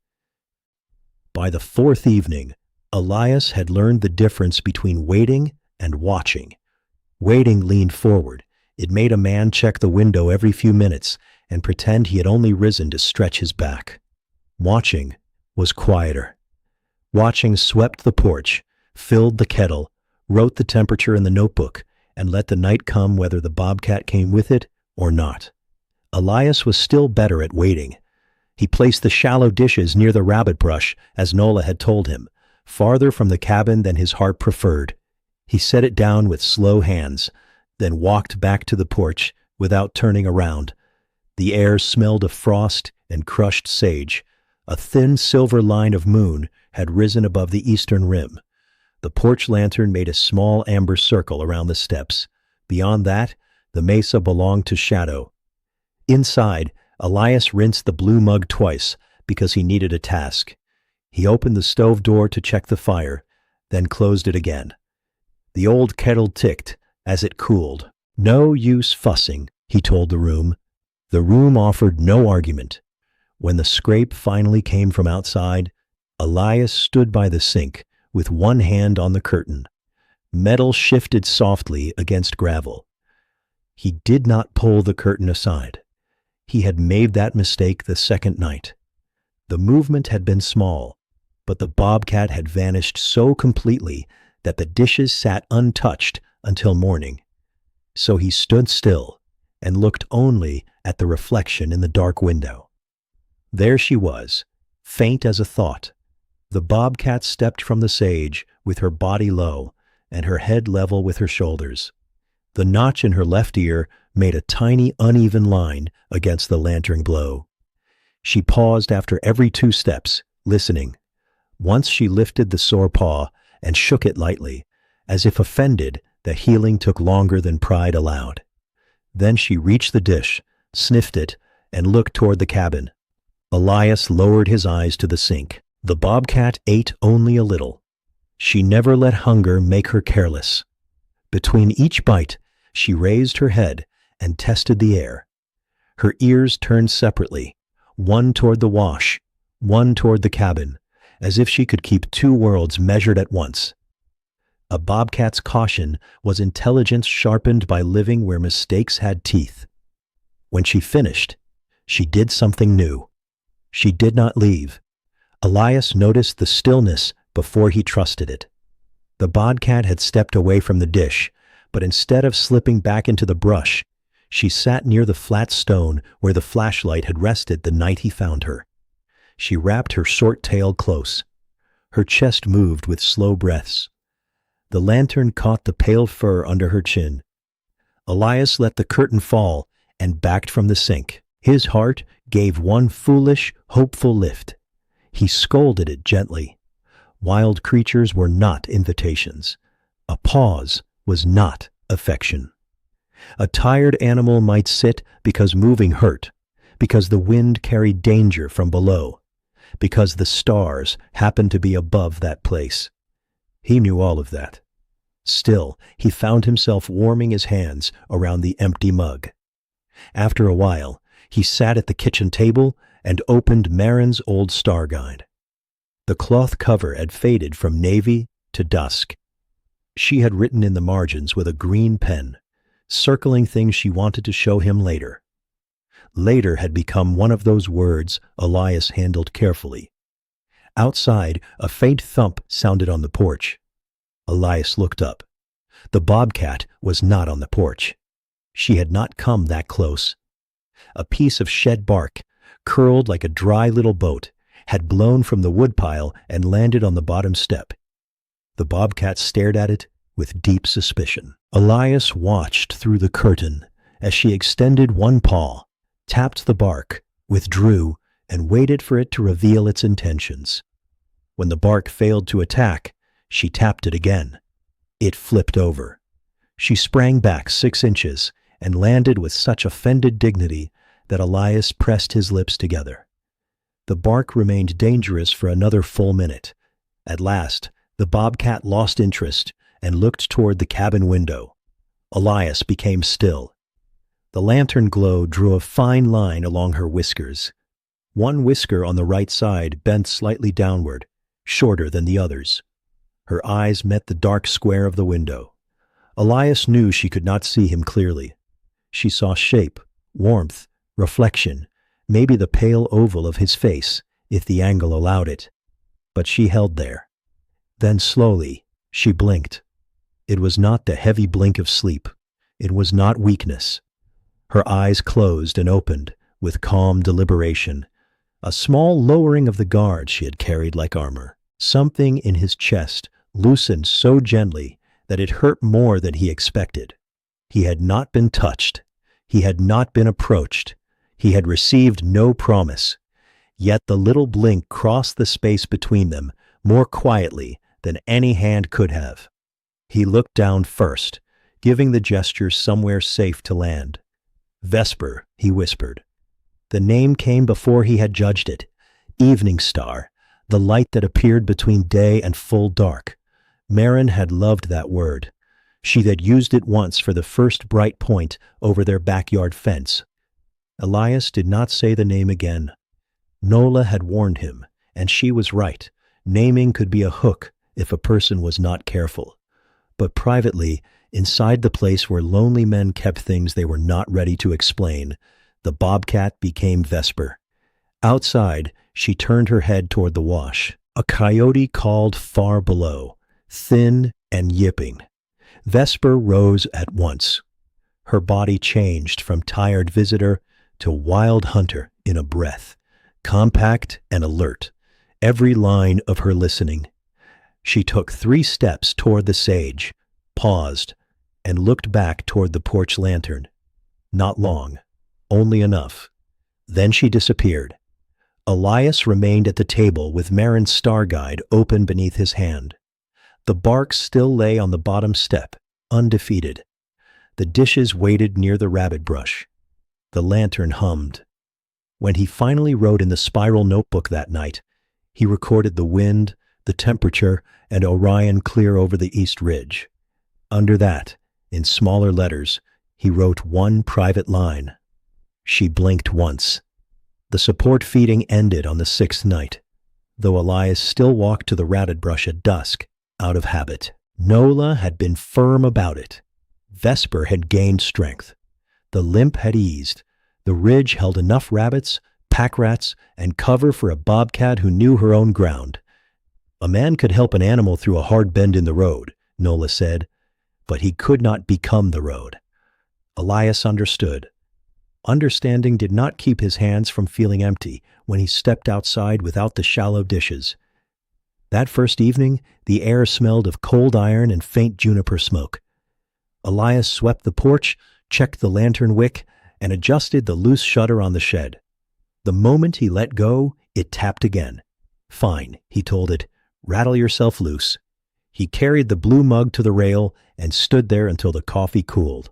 By the 4th evening, Elias had learned the difference between waiting and watching. Waiting leaned forward. It made a man check the window every few minutes and pretend he had only risen to stretch his back. Watching was quieter. Watching swept the porch, filled the kettle, wrote the temperature in the notebook, and let the night come whether the bobcat came with it or not. Elias was still better at waiting. He placed the shallow dishes near the rabbit brush, as Nola had told him, farther from the cabin than his heart preferred. He set it down with slow hands, then walked back to the porch without turning around. The air smelled of frost and crushed sage. A thin silver line of moon had risen above the eastern rim. The porch lantern made a small amber circle around the steps. Beyond that, the mesa belonged to shadow. Inside, Elias rinsed the blue mug twice because he needed a task. He opened the stove door to check the fire, then closed it again. The old kettle ticked as it cooled. No use fussing, he told the room. The room offered no argument. When the scrape finally came from outside, Elias stood by the sink with one hand on the curtain. Metal shifted softly against gravel. He did not pull the curtain aside. He had made that mistake the second night. The movement had been small, but the bobcat had vanished so completely that the dishes sat untouched until morning. So he stood still and looked only at the reflection in the dark window. There she was, faint as a thought. The bobcat stepped from the sage with her body low and her head level with her shoulders. The notch in her left ear made a tiny uneven line against the lantern glow. She paused after every 2 steps, listening. Once she lifted the sore paw and shook it lightly, as if offended that healing took longer than pride allowed. Then she reached the dish, sniffed it, and looked toward the cabin. Elias lowered his eyes to the sink. The bobcat ate only a little. She never let hunger make her careless. Between each bite, she raised her head and tested the air. Her ears turned separately, one toward the wash, one toward the cabin, as if she could keep 2 worlds measured at once. A bobcat's caution was intelligence sharpened by living where mistakes had teeth. When she finished, she did something new. She did not leave. Elias noticed the stillness before he trusted it. The bobcat had stepped away from the dish, but instead of slipping back into the brush, she sat near the flat stone where the flashlight had rested the night he found her. She wrapped her short tail close. Her chest moved with slow breaths. The lantern caught the pale fur under her chin. Elias let the curtain fall and backed from the sink. His heart gave one foolish, hopeful lift. He scolded it gently. Wild creatures were not invitations. A pause was not affection. A tired animal might sit because moving hurt, because the wind carried danger from below, because the stars happened to be above that place. He knew all of that. Still, he found himself warming his hands around the empty mug. After a while, he sat at the kitchen table and opened Marin's old star guide. The cloth cover had faded from navy to dusk. She had written in the margins with a green pen, circling things she wanted to show him later. Later had become one of those words Elias handled carefully. Outside, a faint thump sounded on the porch. Elias looked up. The bobcat was not on the porch. She had not come that close. A piece of shed bark, curled like a dry little boat, had blown from the woodpile and landed on the bottom step. The bobcat stared at it with deep suspicion. Elias watched through the curtain as she extended one paw, tapped the bark, withdrew, and waited for it to reveal its intentions. When the bark failed to attack, she tapped it again. It flipped over. She sprang back 6 inches and landed with such offended dignity that Elias pressed his lips together. The bark remained dangerous for another full minute. At last, the bobcat lost interest and looked toward the cabin window. Elias became still. The lantern glow drew a fine line along her whiskers. One whisker on the right side bent slightly downward, shorter than the others. Her eyes met the dark square of the window. Elias knew she could not see him clearly. She saw shape, warmth, reflection, maybe the pale oval of his face, if the angle allowed it. But she held there. Then slowly, she blinked. It was not the heavy blink of sleep. It was not weakness. Her eyes closed and opened with calm deliberation, a small lowering of the guard she had carried like armor. Something in his chest loosened so gently that it hurt more than he expected. He had not been touched. He had not been approached. He had received no promise. Yet the little blink crossed the space between them more quietly than any hand could have. He looked down first, giving the gesture somewhere safe to land. Vesper, he whispered. The name came before he had judged it. Evening star, the light that appeared between day and full dark. Marin had loved that word. She had used it once for the first bright point over their backyard fence. Elias did not say the name again. Nola had warned him, and she was right. Naming could be a hook if a person was not careful. But privately, inside the place where lonely men kept things they were not ready to explain, the Bobcat became Vesper. Outside, she turned her head toward the wash. A coyote called far below, thin and yipping. Vesper rose at once. Her body changed from tired visitor to wild hunter in a breath, compact and alert, every line of her listening. She took 3 steps toward the sage, paused, and looked back toward the porch lantern. Not long, only enough. Then she disappeared. Elias remained at the table with Marin's star guide open beneath his hand. The bark still lay on the bottom step, undefeated. The dishes waited near the rabbit brush. The lantern hummed. When he finally wrote in the spiral notebook that night, he recorded the wind, the temperature, and Orion clear over the east ridge. Under that, in smaller letters, he wrote one private line. She blinked once. The support feeding ended on the 6th night, though Elias still walked to the rabbit brush at dusk, out of habit. Nola had been firm about it. Vesper had gained strength. The limp had eased. The ridge held enough rabbits, pack rats, and cover for a bobcat who knew her own ground. A man could help an animal through a hard bend in the road, Nola said, but he could not become the road. Elias understood. Understanding did not keep his hands from feeling empty when he stepped outside without the shallow dishes. That first evening, the air smelled of cold iron and faint juniper smoke. Elias swept the porch, checked the lantern wick, and adjusted the loose shutter on the shed. The moment he let go, it tapped again. "Fine," he told it. "Rattle yourself loose." He carried the blue mug to the rail and stood there until the coffee cooled.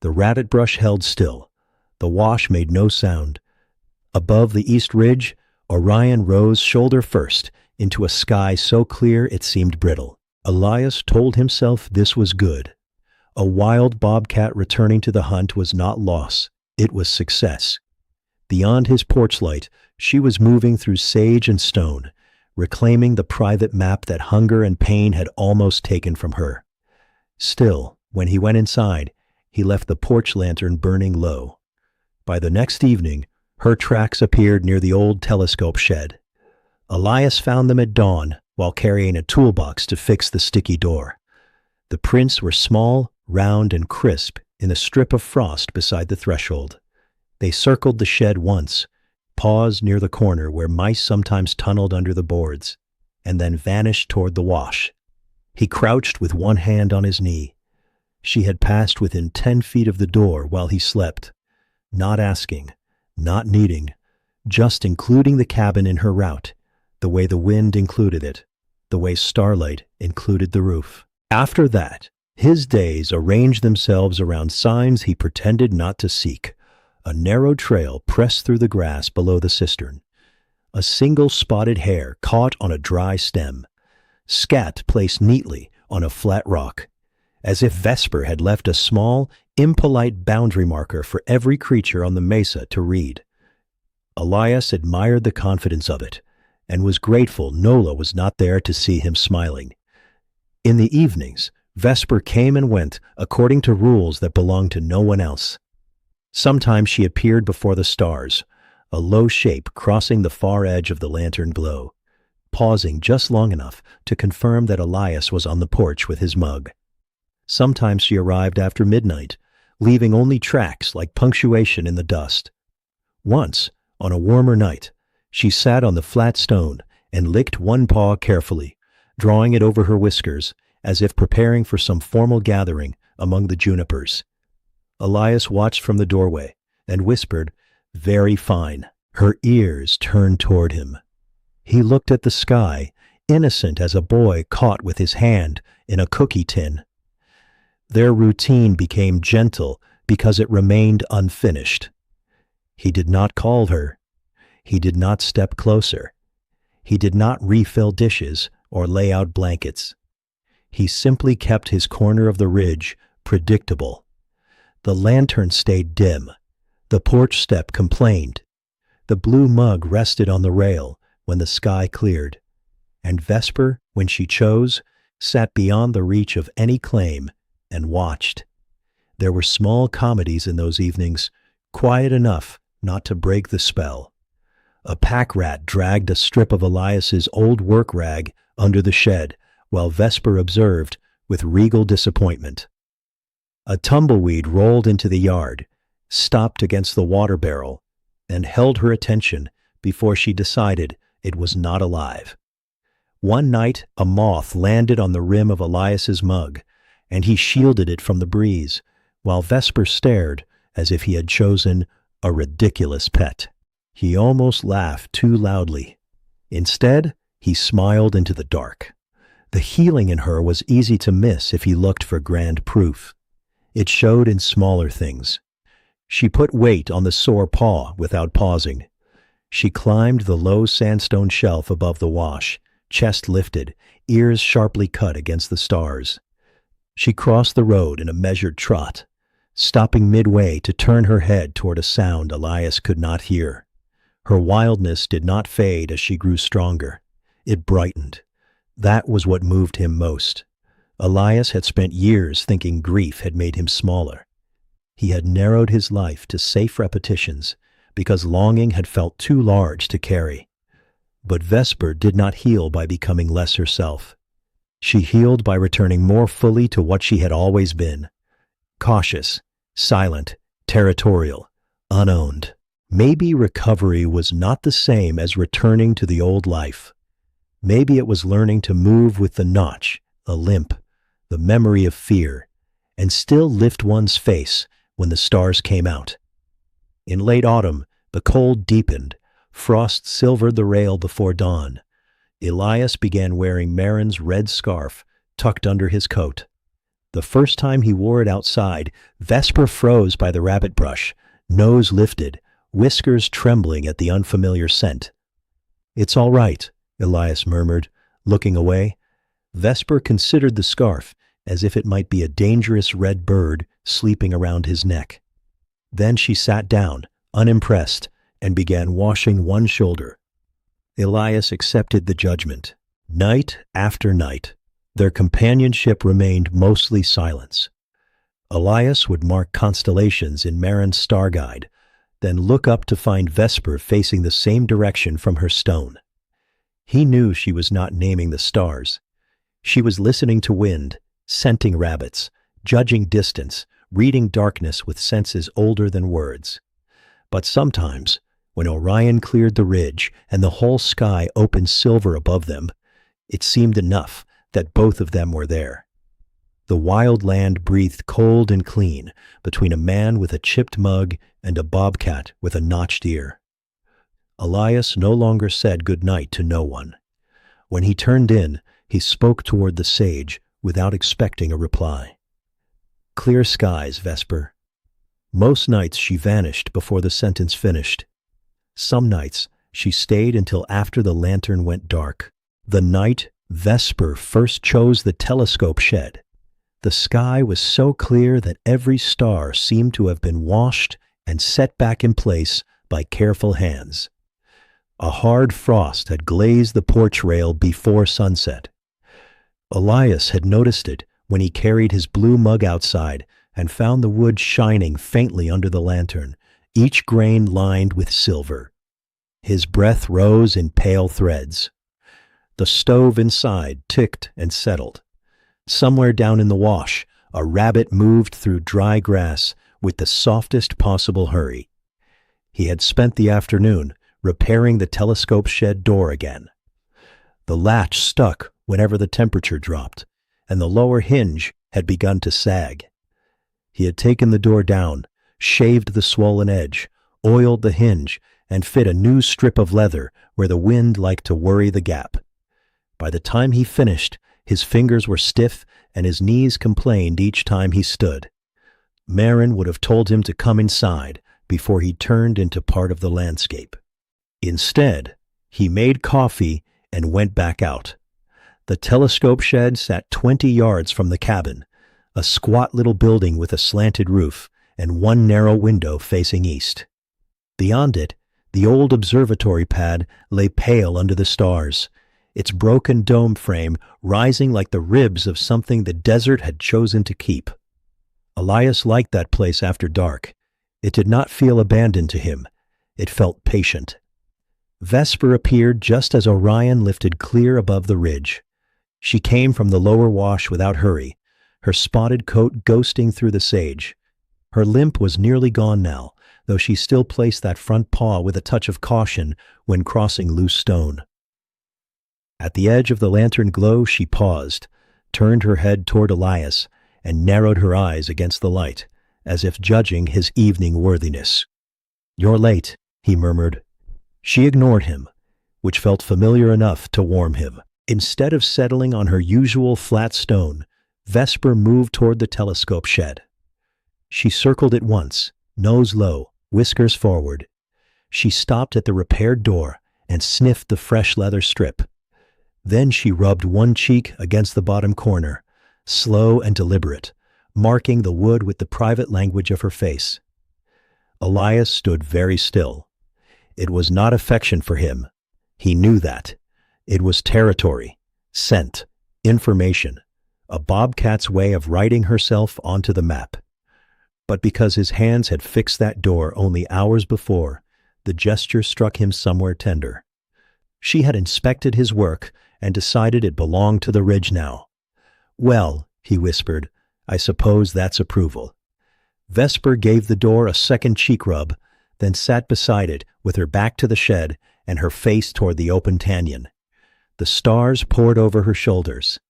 The rabbit brush held still. The wash made no sound. Above the east ridge, Orion rose shoulder first into a sky so clear it seemed brittle. Elias told himself this was good. A wild bobcat returning to the hunt was not loss. It was success. Beyond his porch light, she was moving through sage and stone, reclaiming the private map that hunger and pain had almost taken from her. Still, when he went inside, he left the porch lantern burning low. By the next evening, her tracks appeared near the old telescope shed. Elias found them at dawn while carrying a toolbox to fix the sticky door. The prints were small, round, and crisp in a strip of frost beside the threshold. They circled the shed once, paused near the corner where mice sometimes tunneled under the boards, and then vanished toward the wash. He crouched with one hand on his knee. She had passed within 10 feet of the door while he slept, not asking, not needing, just including the cabin in her route, the way the wind included it, the way starlight included the roof. After that, his days arranged themselves around signs he pretended not to seek. A narrow trail pressed through the grass below the cistern. A single spotted hare caught on a dry stem. Scat placed neatly on a flat rock, as if Vesper had left a small, impolite boundary marker for every creature on the mesa to read. Elias admired the confidence of it, and was grateful Nola was not there to see him smiling. In the evenings, Vesper came and went according to rules that belonged to no one else. Sometimes she appeared before the stars, a low shape crossing the far edge of the lantern glow, pausing just long enough to confirm that Elias was on the porch with his mug. Sometimes she arrived after midnight, leaving only tracks like punctuation in the dust. Once, on a warmer night, she sat on the flat stone and licked one paw carefully, drawing it over her whiskers as if preparing for some formal gathering among the junipers. Elias watched from the doorway and whispered, "Very fine." Her ears turned toward him. He looked at the sky, innocent as a boy caught with his hand in a cookie tin. Their routine became gentle because it remained unfinished. He did not call her. He did not step closer. He did not refill dishes or lay out blankets. He simply kept his corner of the ridge predictable. The lantern stayed dim. The porch step complained. The blue mug rested on the rail when the sky cleared. And Vesper, when she chose, sat beyond the reach of any claim and watched. There were small comedies in those evenings, quiet enough not to break the spell. A pack rat dragged a strip of Elias's old work rag under the shed, while Vesper observed with regal disappointment. A tumbleweed rolled into the yard, stopped against the water barrel, and held her attention before she decided it was not alive. One night, a moth landed on the rim of Elias's mug, and he shielded it from the breeze, while Vesper stared as if he had chosen a ridiculous pet. He almost laughed too loudly. Instead, he smiled into the dark. The healing in her was easy to miss if he looked for grand proof. It showed in smaller things. She put weight on the sore paw without pausing. She climbed the low sandstone shelf above the wash, chest lifted, ears sharply cut against the stars. She crossed the road in a measured trot, stopping midway to turn her head toward a sound Elias could not hear. Her wildness did not fade as she grew stronger. It brightened. That was what moved him most. Elias had spent years thinking grief had made him smaller. He had narrowed his life to safe repetitions because longing had felt too large to carry. But Vesper did not heal by becoming less herself. She healed by returning more fully to what she had always been. Cautious, silent, territorial, unowned. Maybe recovery was not the same as returning to the old life. Maybe it was learning to move with the notch, the limp, the memory of fear, and still lift one's face when the stars came out. In late autumn, the cold deepened. Frost silvered the rail before dawn. Elias began wearing Marin's red scarf tucked under his coat. The first time he wore it outside, Vesper froze by the rabbit brush, nose lifted, whiskers trembling at the unfamiliar scent. "It's all right," Elias murmured, looking away. Vesper considered the scarf as if it might be a dangerous red bird sleeping around his neck. Then she sat down, unimpressed, and began washing one shoulder. Elias accepted the judgment. Night after night, their companionship remained mostly silence. Elias would mark constellations in Marin's star guide, then look up to find Vesper facing the same direction from her stone. He knew she was not naming the stars. She was listening to wind, scenting rabbits, judging distance, reading darkness with senses older than words. But sometimes, when Orion cleared the ridge and the whole sky opened silver above them, it seemed enough that both of them were there. The wild land breathed cold and clean between a man with a chipped mug and a bobcat with a notched ear. Elias no longer said good night to no one. When he turned in, he spoke toward the sage without expecting a reply. "Clear skies, Vesper." Most nights she vanished before the sentence finished. Some nights she stayed until after the lantern went dark. The night Vesper first chose the telescope shed, the sky was so clear that every star seemed to have been washed and set back in place by careful hands. A hard frost had glazed the porch rail before sunset. Elias had noticed it when he carried his blue mug outside and found the wood shining faintly under the lantern, each grain lined with silver. His breath rose in pale threads. The stove inside ticked and settled. Somewhere down in the wash, a rabbit moved through dry grass with the softest possible hurry. He had spent the afternoon repairing the telescope shed door again. The latch stuck whenever the temperature dropped, and the lower hinge had begun to sag. He had taken the door down, shaved the swollen edge, oiled the hinge, and fit a new strip of leather where the wind liked to worry the gap. By the time he finished, his fingers were stiff and his knees complained each time he stood. Marin would have told him to come inside before he turned into part of the landscape. Instead, he made coffee and went back out. The telescope shed sat 20 yards from the cabin, a squat little building with a slanted roof and one narrow window facing east. Beyond it, the old observatory pad lay pale under the stars, its broken dome frame rising like the ribs of something the desert had chosen to keep. Elias liked that place after dark. It did not feel abandoned to him. It felt patient. Vesper appeared just as Orion lifted clear above the ridge. She came from the lower wash without hurry, her spotted coat ghosting through the sage. Her limp was nearly gone now, though she still placed that front paw with a touch of caution when crossing loose stone. At the edge of the lantern glow she paused, turned her head toward Elias, and narrowed her eyes against the light, as if judging his evening worthiness. "You're late," he murmured. She ignored him, which felt familiar enough to warm him. Instead of settling on her usual flat stone, Vesper moved toward the telescope shed. She circled it once, nose low, whiskers forward. She stopped at the repaired door and sniffed the fresh leather strip. Then she rubbed one cheek against the bottom corner, slow and deliberate, marking the wood with the private language of her face. Elias stood very still. It was not affection for him. He knew that. It was territory, scent, information, a bobcat's way of writing herself onto the map. But because his hands had fixed that door only hours before, the gesture struck him somewhere tender. She had inspected his work and decided it belonged to the ridge now. "Well," he whispered, "I suppose that's approval." Vesper gave the door a second cheek rub, then sat beside it with her back to the shed and her face toward the open tanyan. The stars poured over her shoulders.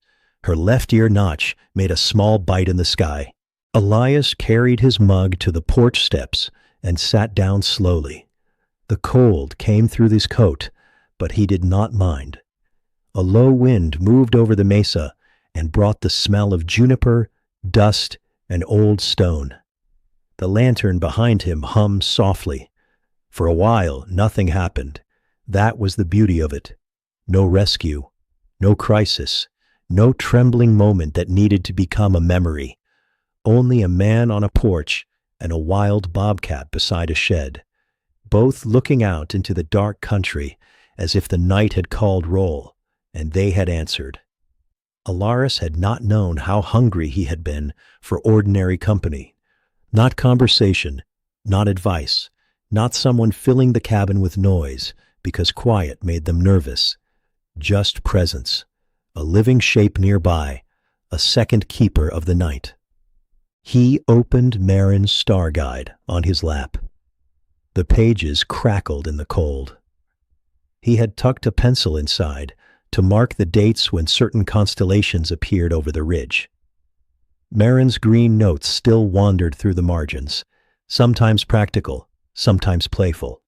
Her left ear notch made a small bite in the sky. Elias carried his mug to the porch steps and sat down slowly. The cold came through his coat, but he did not mind. A low wind moved over the mesa and brought the smell of juniper, dust, and old stone. The lantern behind him hummed softly. For a while, nothing happened. That was the beauty of it. No rescue, no crisis, no trembling moment that needed to become a memory. Only a man on a porch and a wild bobcat beside a shed, both looking out into the dark country as if the night had called roll, and they had answered. Alaris had not known how hungry he had been for ordinary company. Not conversation, not advice, not someone filling the cabin with noise because quiet made them nervous. Just presence, a living shape nearby, a second keeper of the night. He opened Marin's star guide on his lap. The pages crackled in the cold. He had tucked a pencil inside to mark the dates when certain constellations appeared over the ridge. Marin's green notes still wandered through the margins, sometimes practical, sometimes playful.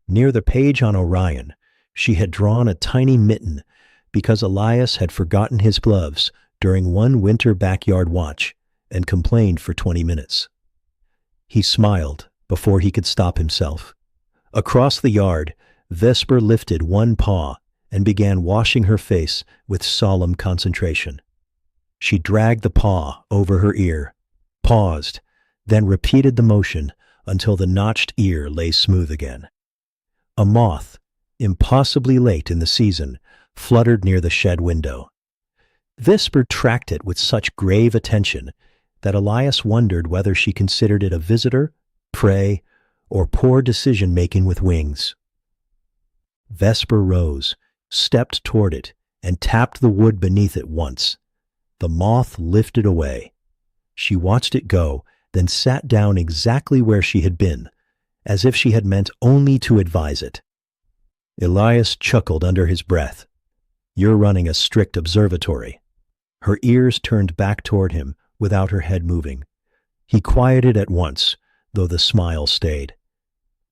Near the page on Orion, she had drawn a tiny mitten because Elias had forgotten his gloves during one winter backyard watch and complained for 20 minutes. He smiled before he could stop himself. Across the yard, Vesper lifted one paw and began washing her face with solemn concentration. She dragged the paw over her ear, paused, then repeated the motion until the notched ear lay smooth again. A moth, impossibly late in the season, fluttered near the shed window. Vesper tracked it with such grave attention that Elias wondered whether she considered it a visitor, prey, or poor decision-making with wings. Vesper rose, stepped toward it, and tapped the wood beneath it once. The moth lifted away. She watched it go, then sat down exactly where she had been, as if she had meant only to advise it. Elias chuckled under his breath. "You're running a strict observatory." Her ears turned back toward him without her head moving. He quieted at once, though the smile stayed.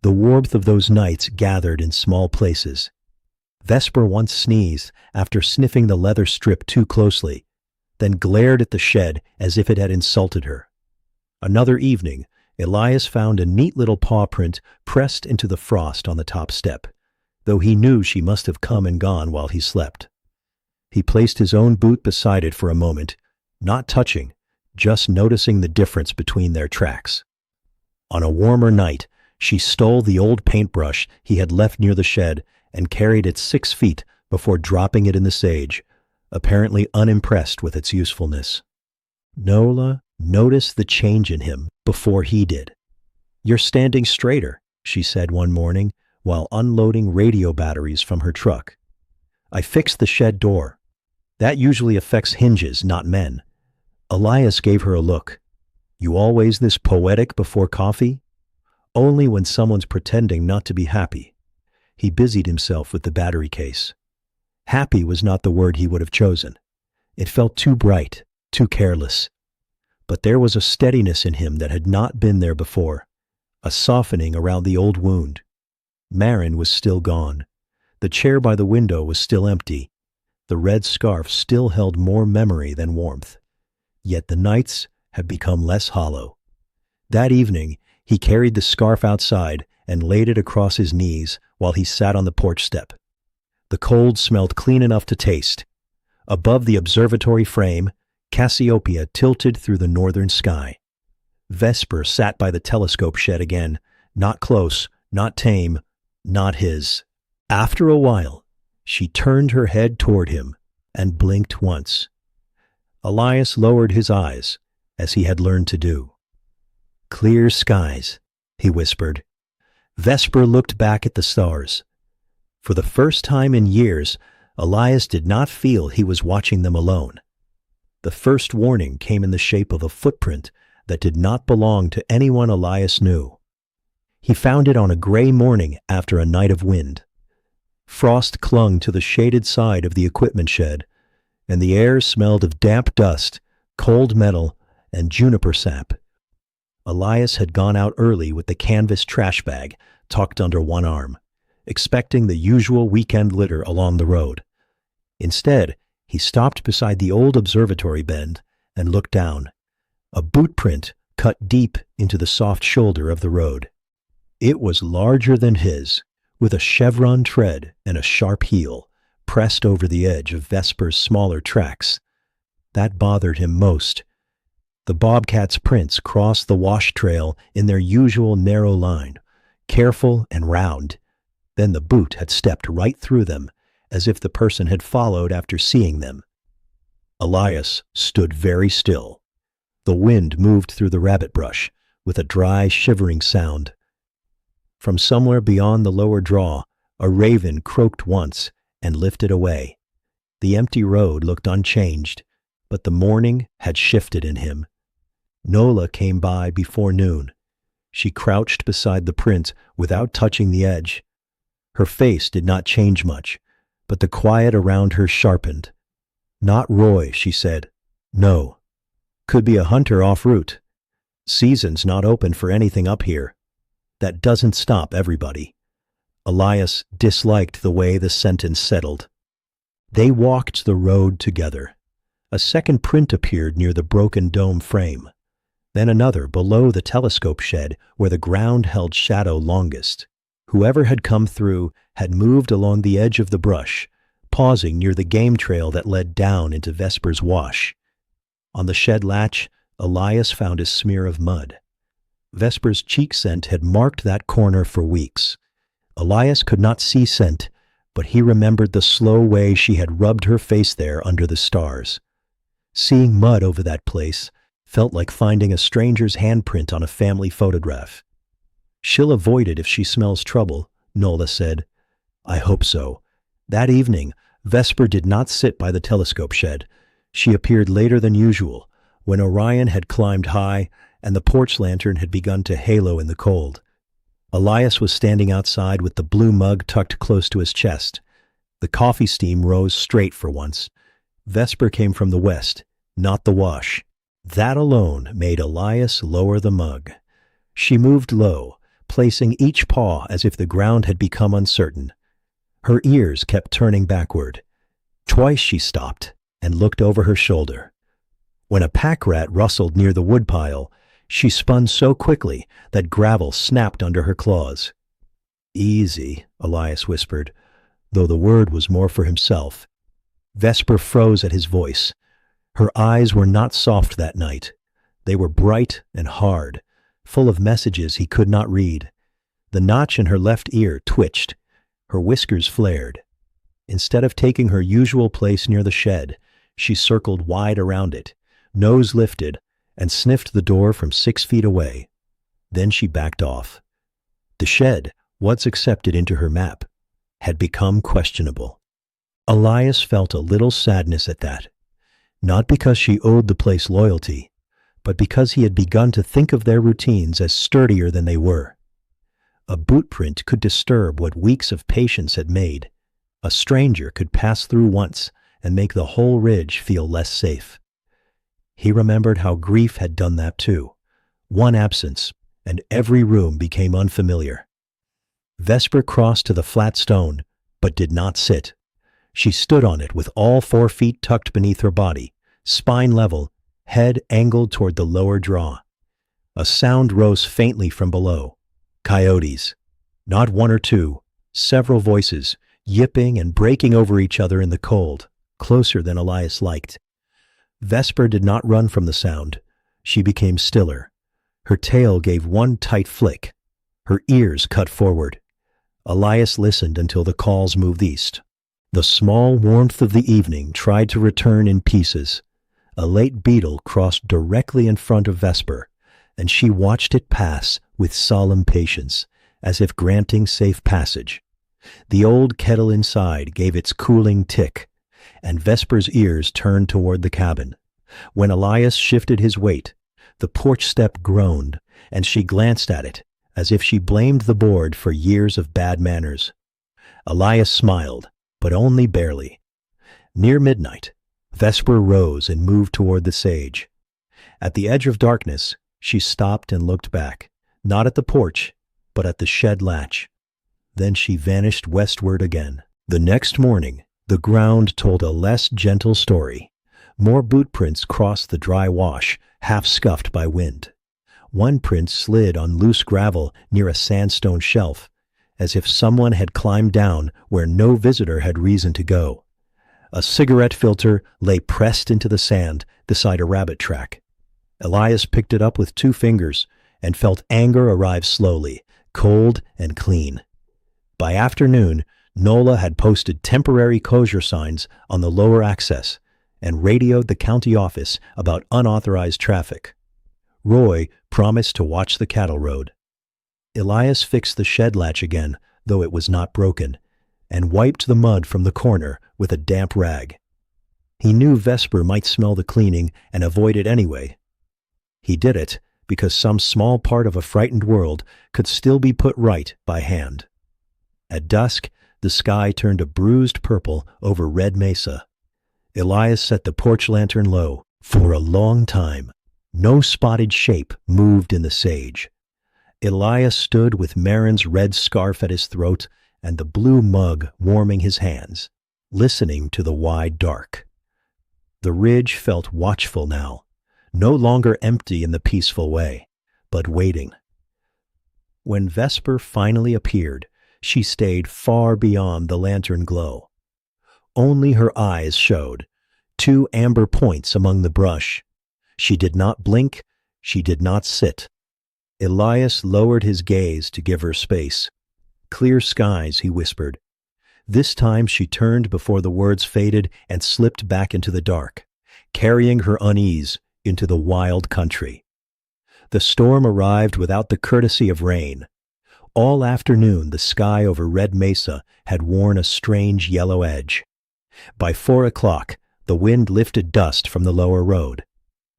The warmth of those nights gathered in small places. Vesper once sneezed after sniffing the leather strip too closely, then glared at the shed as if it had insulted her. Another evening, Elias found a neat little paw print pressed into the frost on the top step, though he knew she must have come and gone while he slept. He placed his own boot beside it for a moment, not touching, just noticing the difference between their tracks. On a warmer night, she stole the old paintbrush he had left near the shed and carried it 6 feet before dropping it in the sage, apparently unimpressed with its usefulness. Nola noticed the change in him before he did. "You're standing straighter," she said one morning while unloading radio batteries from her truck. "I fixed the shed door. That usually affects hinges, not men." Elias gave her a look. "You always this poetic before coffee?" "Only when someone's pretending not to be happy." He busied himself with the battery case. Happy was not the word he would have chosen. It felt too bright, too careless. But there was a steadiness in him that had not been there before, a softening around the old wound. Marin was still gone. The chair by the window was still empty. The red scarf still held more memory than warmth. Yet the nights had become less hollow. That evening, he carried the scarf outside and laid it across his knees while he sat on the porch step. The cold smelled clean enough to taste. Above the observatory frame, Cassiopeia tilted through the northern sky. Vesper sat by the telescope shed again, not close, not tame, not his. After a while, she turned her head toward him and blinked once. Elias lowered his eyes, as he had learned to do. "Clear skies," he whispered. Vesper looked back at the stars. For the first time in years, Elias did not feel he was watching them alone. The first warning came in the shape of a footprint that did not belong to anyone Elias knew. He found it on a gray morning after a night of wind. Frost clung to the shaded side of the equipment shed, and the air smelled of damp dust, cold metal, and juniper sap. Elias had gone out early with the canvas trash bag tucked under one arm, expecting the usual weekend litter along the road. Instead, he stopped beside the old observatory bend and looked down. A boot print cut deep into the soft shoulder of the road. It was larger than his, with a chevron tread and a sharp heel, pressed over the edge of Vesper's smaller tracks. That bothered him most. The Bobcat's prints crossed the wash trail in their usual narrow line, careful and round. Then the boot had stepped right through them, as if the person had followed after seeing them. Elias stood very still. The wind moved through the rabbit brush with a dry, shivering sound. From somewhere beyond the lower draw, a raven croaked once and lifted away. The empty road looked unchanged, but the morning had shifted in him. Nola came by before noon. She crouched beside the print without touching the edge. Her face did not change much, but the quiet around her sharpened. "Not Roy," she said. "No. Could be a hunter off route. Season's not open for anything up here. That doesn't stop everybody." Elias disliked the way the sentence settled. They walked the road together. A second print appeared near the broken dome frame. Then another below the telescope shed where the ground held shadow longest. Whoever had come through had moved along the edge of the brush, pausing near the game trail that led down into Vesper's wash. On the shed latch, Elias found a smear of mud. Vesper's cheek scent had marked that corner for weeks. Elias could not see scent, but he remembered the slow way she had rubbed her face there under the stars. Seeing mud over that place felt like finding a stranger's handprint on a family photograph. "She'll avoid it if she smells trouble," Nola said. "I hope so." That evening, Vesper did not sit by the telescope shed. She appeared later than usual, when Orion had climbed high and the porch lantern had begun to halo in the cold. Elias was standing outside with the blue mug tucked close to his chest. The coffee steam rose straight for once. Vesper came from the west, not the wash. That alone made Elias lower the mug. She moved low, placing each paw as if the ground had become uncertain. Her ears kept turning backward. Twice she stopped and looked over her shoulder. When a pack rat rustled near the woodpile, she spun so quickly that gravel snapped under her claws. "Easy," Elias whispered, though the word was more for himself. Vesper froze at his voice. Her eyes were not soft that night. They were bright and hard, full of messages he could not read. The notch in her left ear twitched. Her whiskers flared. Instead of taking her usual place near the shed, she circled wide around it, nose lifted, and sniffed the door from 6 feet away. Then she backed off. The shed, once accepted into her map, had become questionable. Elias felt a little sadness at that, not because she owed the place loyalty, but because he had begun to think of their routines as sturdier than they were. A boot print could disturb what weeks of patience had made. A stranger could pass through once and make the whole ridge feel less safe. He remembered how grief had done that too. One absence, and every room became unfamiliar. Vesper crossed to the flat stone, but did not sit. She stood on it with all 4 feet tucked beneath her body, spine level, head angled toward the lower draw. A sound rose faintly from below. Coyotes. Not one or two, several voices, yipping and breaking over each other in the cold, closer than Elias liked. Vesper did not run from the sound. She became stiller. Her tail gave one tight flick. Her ears cut forward. Elias listened until the calls moved east. The small warmth of the evening tried to return in pieces. A late beetle crossed directly in front of Vesper, and she watched it pass with solemn patience, as if granting safe passage. The old kettle inside gave its cooling tick, and Vesper's ears turned toward the cabin. When Elias shifted his weight, the porch step groaned, and she glanced at it, as if she blamed the board for years of bad manners. Elias smiled, but only barely. Near midnight, Vesper rose and moved toward the sage. At the edge of darkness, she stopped and looked back, not at the porch, but at the shed latch. Then she vanished westward again. The next morning, the ground told a less gentle story. More boot prints crossed the dry wash, half scuffed by wind. One print slid on loose gravel near a sandstone shelf, as if someone had climbed down where no visitor had reason to go. A cigarette filter lay pressed into the sand beside a rabbit track. Elias picked it up with 2 fingers and felt anger arrive slowly, cold and clean. By afternoon, Nola had posted temporary closure signs on the lower access and radioed the county office about unauthorized traffic. Roy promised to watch the cattle road. Elias fixed the shed latch again, though it was not broken, and wiped the mud from the corner with a damp rag. He knew Vesper might smell the cleaning and avoid it anyway. He did it because some small part of a frightened world could still be put right by hand. At dusk, the sky turned a bruised purple over Red Mesa. Elias set the porch lantern low. For a long time, no spotted shape moved in the sage. Elias stood with Marin's red scarf at his throat and the blue mug warming his hands, listening to the wide dark. The ridge felt watchful now, no longer empty in the peaceful way, but waiting. When Vesper finally appeared, she stayed far beyond the lantern glow. Only her eyes showed, 2 amber points among the brush. She did not blink, she did not sit. Elias lowered his gaze to give her space. "Clear skies," he whispered. This time she turned before the words faded and slipped back into the dark, carrying her unease into the wild country. The storm arrived without the courtesy of rain. All afternoon the sky over Red Mesa had worn a strange yellow edge. By 4 o'clock, the wind lifted dust from the lower road.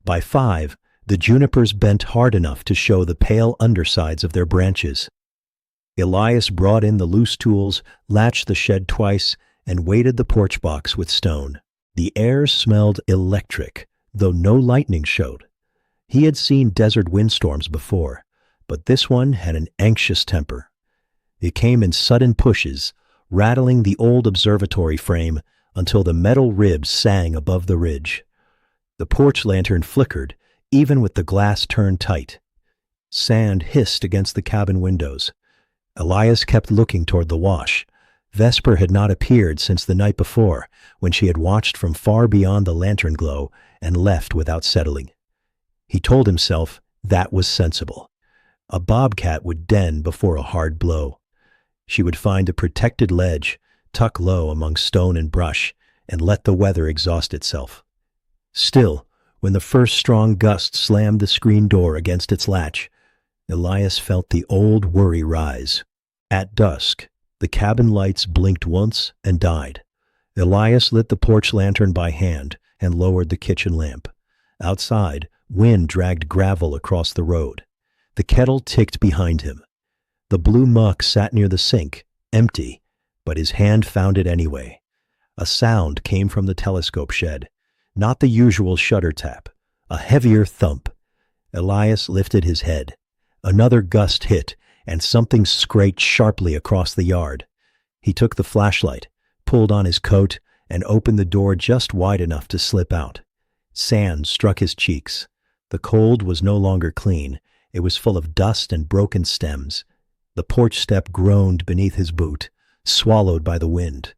By 5, the junipers bent hard enough to show the pale undersides of their branches. Elias brought in the loose tools, latched the shed twice, and weighted the porch box with stone. The air smelled electric, though no lightning showed. He had seen desert windstorms before, but this one had an anxious temper. It came in sudden pushes, rattling the old observatory frame until the metal ribs sang above the ridge. The porch lantern flickered, even with the glass turned tight. Sand hissed against the cabin windows. Elias kept looking toward the wash, Vesper had not appeared since the night before, when she had watched from far beyond the lantern glow and left without settling. He told himself that was sensible. A bobcat would den before a hard blow. She would find a protected ledge, tuck low among stone and brush, and let the weather exhaust itself. Still, when the first strong gust slammed the screen door against its latch, Elias felt the old worry rise. At dusk, the cabin lights blinked once and died. Elias lit the porch lantern by hand and lowered the kitchen lamp. Outside, wind dragged gravel across the road. The kettle ticked behind him. The blue muck sat near the sink, empty, but his hand found it anyway. A sound came from the telescope shed, not the usual shutter tap, a heavier thump. Elias lifted his head. Another gust hit, and something scraped sharply across the yard. He took the flashlight, pulled on his coat, and opened the door just wide enough to slip out. Sand struck his cheeks. The cold was no longer clean. It was full of dust and broken stems. The porch step groaned beneath his boot, swallowed by the wind.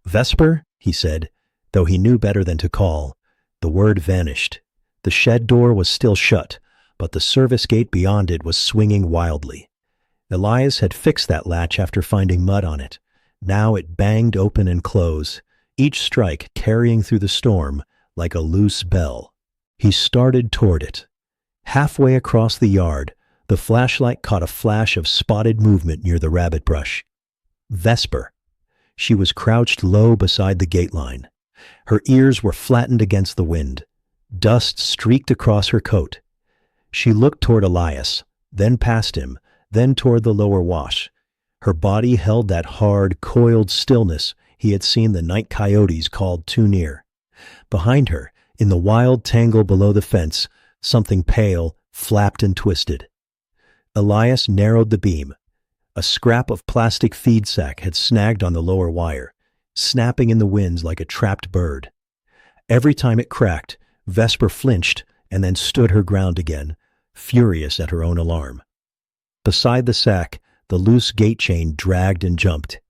"Vesper?" he said, though he knew better than to call. The word vanished. The shed door was still shut, but the service gate beyond it was swinging wildly. Elias had fixed that latch after finding mud on it. Now it banged open and close, each strike carrying through the storm like a loose bell. He started toward it. Halfway across the yard, the flashlight caught a flash of spotted movement near the rabbit brush. Vesper. She was crouched low beside the gate line. Her ears were flattened against the wind. Dust streaked across her coat. She looked toward Elias, then past him, then toward the lower wash. Her body held that hard, coiled stillness he had seen the night coyotes called too near. Behind her, in the wild tangle below the fence, something pale flapped and twisted. Elias narrowed the beam. A scrap of plastic feed sack had snagged on the lower wire, snapping in the winds like a trapped bird. Every time it cracked, Vesper flinched and then stood her ground again, furious at her own alarm. Beside the sack, the loose gate chain dragged and jumped.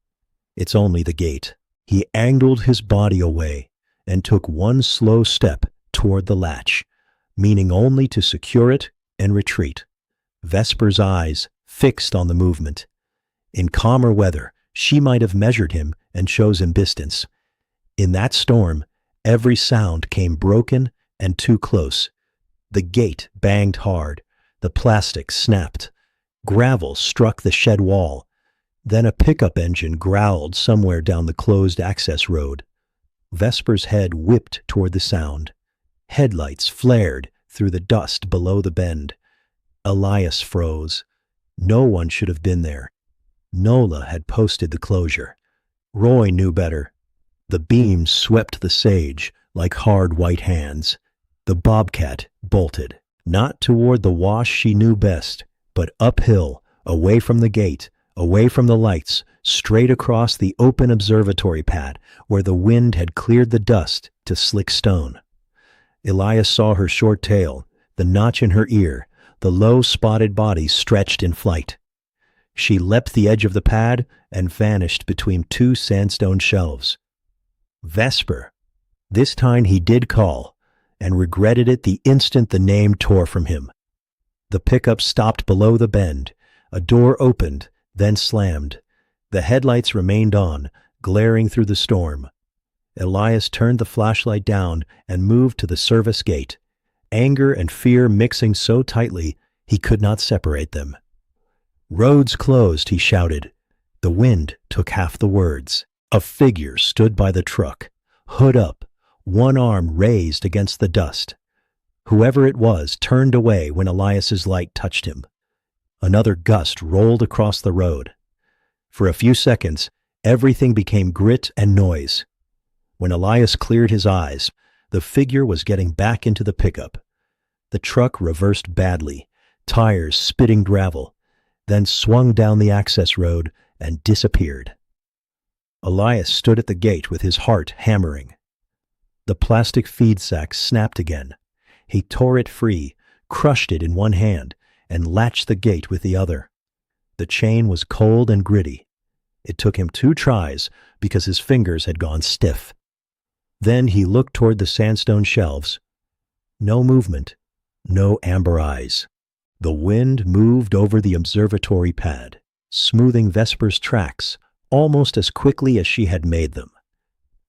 "It's only the gate." He angled his body away and took one slow step toward the latch, meaning only to secure it and retreat. Vesper's eyes fixed on the movement. In calmer weather, she might have measured him and chosen distance. In that storm, every sound came broken and too close. The gate banged hard. The plastic snapped. Gravel struck the shed wall. Then a pickup engine growled somewhere down the closed access road. Vesper's head whipped toward the sound. Headlights flared through the dust below the bend. Elias froze. No one should have been there. Nola had posted the closure. Roy knew better. The beams swept the sage like hard white hands. The Bobcat bolted, not toward the wash she knew best, but uphill, away from the gate, away from the lights, straight across the open observatory pad where the wind had cleared the dust to slick stone. Elias saw her short tail, the notch in her ear, the low spotted body stretched in flight. She leapt the edge of the pad and vanished between two sandstone shelves. Vesper. This time he did call, and regretted it the instant the name tore from him. The pickup stopped below the bend. A door opened, then slammed. The headlights remained on, glaring through the storm. Elias turned the flashlight down and moved to the service gate, anger and fear mixing so tightly he could not separate them. "Roads closed," he shouted. The wind took half the words. A figure stood by the truck, hood up, one arm raised against the dust. Whoever it was turned away when Elias's light touched him. Another gust rolled across the road. For a few seconds, everything became grit and noise. When Elias cleared his eyes, the figure was getting back into the pickup. The truck reversed badly, tires spitting gravel, then swung down the access road and disappeared. Elias stood at the gate with his heart hammering. The plastic feed sack snapped again. He tore it free, crushed it in one hand, and latched the gate with the other. The chain was cold and gritty. It took him 2 tries because his fingers had gone stiff. Then he looked toward the sandstone shelves. No movement, no amber eyes. The wind moved over the observatory pad, smoothing Vesper's tracks almost as quickly as she had made them.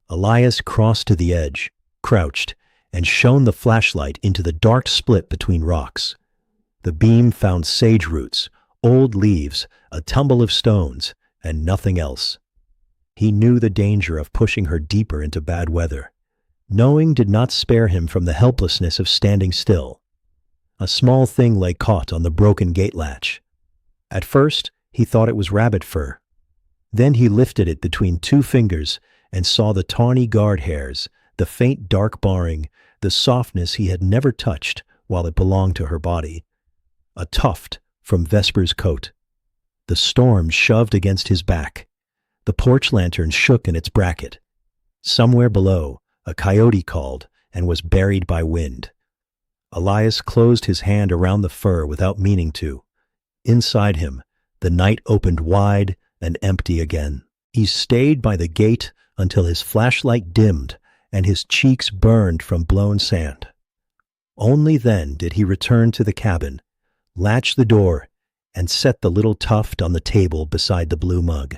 Elias crossed to the edge, crouched, and shone the flashlight into the dark split between rocks. The beam found sage roots, old leaves, a tumble of stones, and nothing else. He knew the danger of pushing her deeper into bad weather. Knowing did not spare him from the helplessness of standing still. A small thing lay caught on the broken gate latch. At first, he thought it was rabbit fur. Then he lifted it between 2 fingers and saw the tawny guard hairs, the faint dark barring, the softness he had never touched while it belonged to her body. A tuft from Vesper's coat. The storm shoved against his back. The porch lantern shook in its bracket. Somewhere below, a coyote called and was buried by wind. Elias closed his hand around the fur without meaning to. Inside him, the night opened wide and empty again. He stayed by the gate until his flashlight dimmed and his cheeks burned from blown sand. Only then did he return to the cabin, latch the door, and set the little tuft on the table beside the blue mug.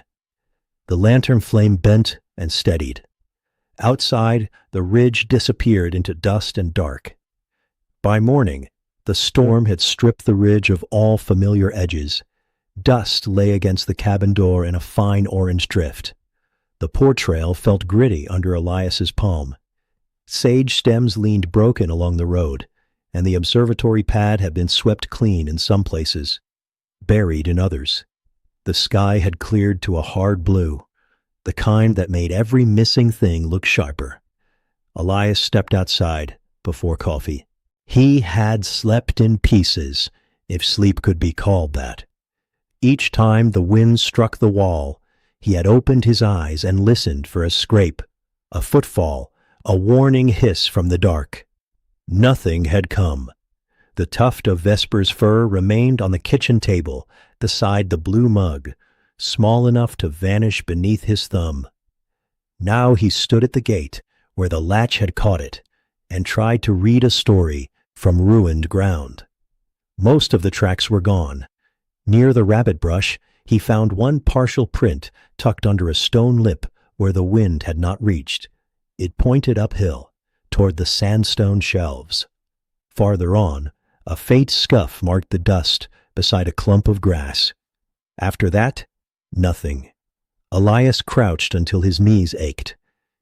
The lantern flame bent and steadied. Outside, the ridge disappeared into dust and dark. By morning, the storm had stripped the ridge of all familiar edges. Dust lay against the cabin door in a fine orange drift. The porch rail felt gritty under Elias's palm. Sage stems leaned broken along the road, and the observatory pad had been swept clean in some places, buried in others. The sky had cleared to a hard blue, the kind that made every missing thing look sharper. Elias stepped outside before coffee. He had slept in pieces, if sleep could be called that. Each time the wind struck the wall, he had opened his eyes and listened for a scrape, a footfall, a warning hiss from the dark. Nothing had come. The tuft of Vesper's fur remained on the kitchen table beside the blue mug, small enough to vanish beneath his thumb. Now he stood at the gate where the latch had caught it and tried to read a story from ruined ground. Most of the tracks were gone. Near the rabbit brush, he found one partial print tucked under a stone lip where the wind had not reached. It pointed uphill, toward the sandstone shelves. Farther on, a faint scuff marked the dust beside a clump of grass. After that, nothing. Elias crouched until his knees ached.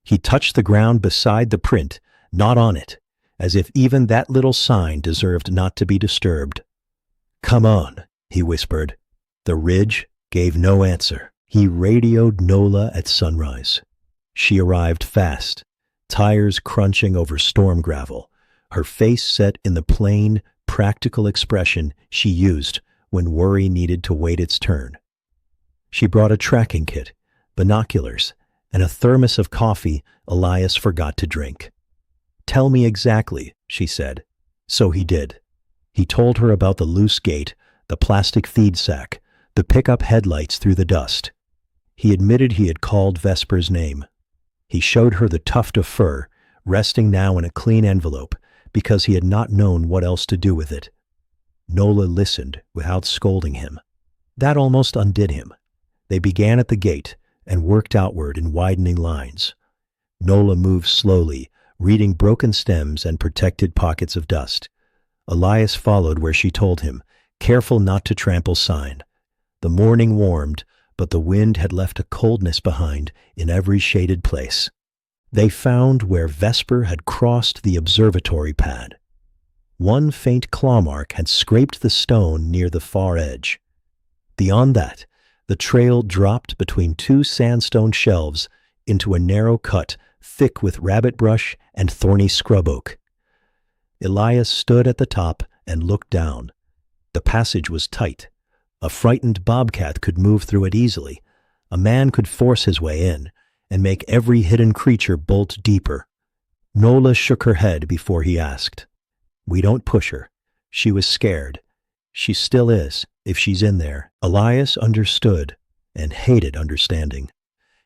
He touched the ground beside the print, not on it, as if even that little sign deserved not to be disturbed. "Come on," he whispered. The ridge gave no answer. He radioed Nola at sunrise. She arrived fast, tires crunching over storm gravel, her face set in the plain, practical expression she used when worry needed to wait its turn. She brought a tracking kit, binoculars, and a thermos of coffee Elias forgot to drink. "Tell me exactly," she said. So he did. He told her about the loose gate, the plastic feed sack, the pickup headlights through the dust. He admitted he had called Vesper's name. He showed her the tuft of fur, resting now in a clean envelope, because he had not known what else to do with it. Nola listened without scolding him. That almost undid him. They began at the gate and worked outward in widening lines. Nola moved slowly, reading broken stems and protected pockets of dust. Elias followed where she told him, careful not to trample sign. The morning warmed, but the wind had left a coldness behind in every shaded place. They found where Vesper had crossed the observatory pad. One faint claw mark had scraped the stone near the far edge. Beyond that, the trail dropped between 2 sandstone shelves into a narrow cut thick with rabbit brush and thorny scrub oak. Elias stood at the top and looked down. The passage was tight. A frightened bobcat could move through it easily. A man could force his way in and make every hidden creature bolt deeper. Nola shook her head before he asked. "We don't push her. She was scared. She still is, if she's in there." Elias understood, and hated understanding.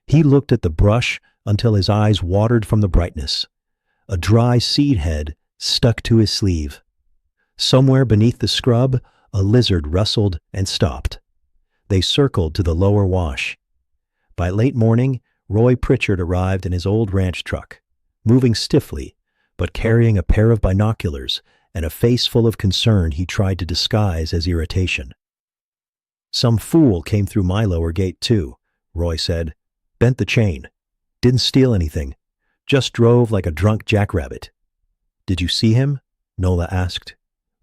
He looked at the brush until his eyes watered from the brightness. A dry seed head stuck to his sleeve. Somewhere beneath the scrub, a lizard rustled and stopped. They circled to the lower wash. By late morning, Roy Pritchard arrived in his old ranch truck, moving stiffly, but carrying a pair of binoculars and a face full of concern he tried to disguise as irritation. "Some fool came through my lower gate too," Roy said. "Bent the chain. Didn't steal anything. Just drove like a drunk jackrabbit." "Did you see him?" Nola asked.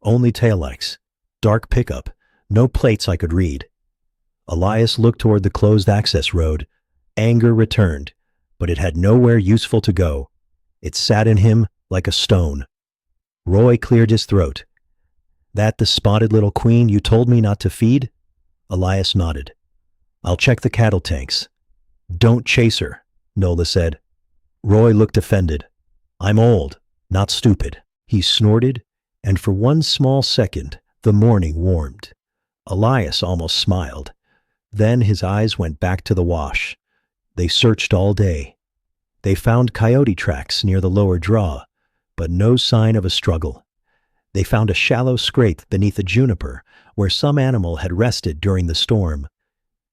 "Only taillights. Dark pickup. No plates I could read." Elias looked toward the closed access road. Anger returned, but it had nowhere useful to go. It sat in him like a stone. Roy cleared his throat. "That the spotted little queen you told me not to feed?" Elias nodded. "I'll check the cattle tanks." "Don't chase her," Nola said. Roy looked offended. "I'm old, not stupid." He snorted, and for one small second, the morning warmed. Elias almost smiled. Then his eyes went back to the wash. They searched all day. They found coyote tracks near the lower draw, but no sign of a struggle. They found a shallow scrape beneath a juniper where some animal had rested during the storm,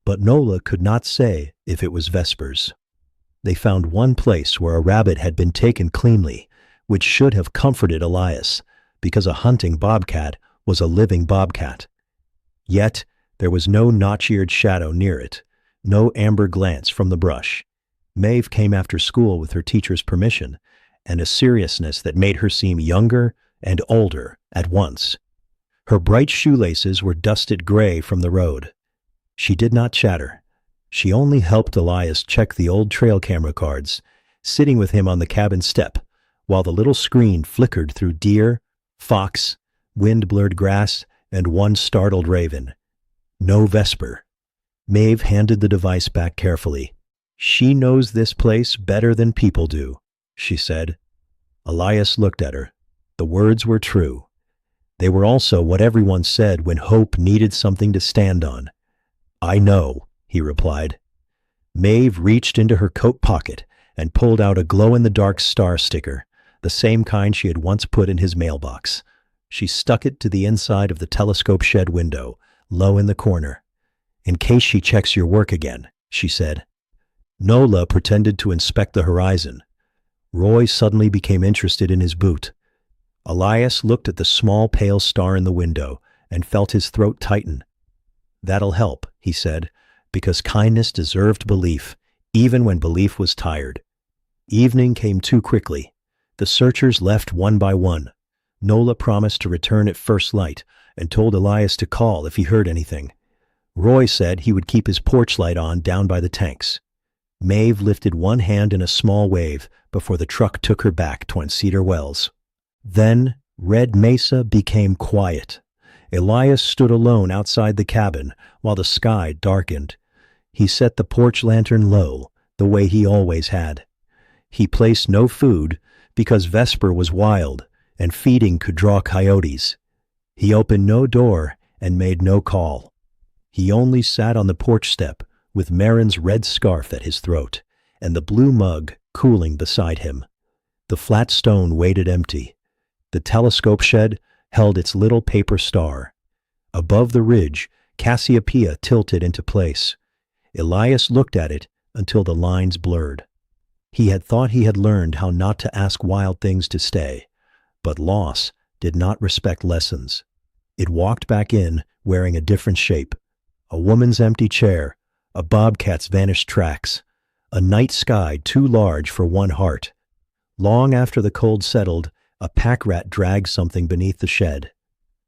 but Nola could not say if it was Vespers. They found one place where a rabbit had been taken cleanly, which should have comforted Elias, because a hunting bobcat was a living bobcat. Yet there was no notch-eared shadow near it, no amber glance from the brush. Maeve came after school with her teacher's permission, and a seriousness that made her seem younger and older at once. Her bright shoelaces were dusted gray from the road. She did not chatter. She only helped Elias check the old trail camera cards, sitting with him on the cabin step, while the little screen flickered through deer, fox, wind-blurred grass, and one startled raven. No Vesper. Maeve handed the device back carefully. "She knows this place better than people do," she said. Elias looked at her. The words were true. They were also what everyone said when hope needed something to stand on. "I know," he replied. Maeve reached into her coat pocket and pulled out a glow-in-the-dark star sticker, the same kind she had once put in his mailbox. She stuck it to the inside of the telescope shed window, low in the corner. "In case she checks your work again," she said. Nola pretended to inspect the horizon. Roy suddenly became interested in his boot. Elias looked at the small pale star in the window and felt his throat tighten. "That'll help," he said, because kindness deserved belief, even when belief was tired. Evening came too quickly. The searchers left one by one. Nola promised to return at first light and told Elias to call if he heard anything. Roy said he would keep his porch light on down by the tanks. Maeve lifted one hand in a small wave before the truck took her back toward Cedar Wells. Then Red Mesa became quiet. Elias stood alone outside the cabin while the sky darkened. He set the porch lantern low, the way he always had. He placed no food because Vesper was wild and feeding could draw coyotes. He opened no door and made no call. He only sat on the porch step with Marin's red scarf at his throat and the blue mug cooling beside him. The flat stone waited empty. The telescope shed held its little paper star. Above the ridge, Cassiopeia tilted into place. Elias looked at it until the lines blurred. He had thought he had learned how not to ask wild things to stay, but loss did not respect lessons. It walked back in, wearing a different shape. A woman's empty chair, a bobcat's vanished tracks, a night sky too large for one heart. Long after the cold settled, a pack rat dragged something beneath the shed.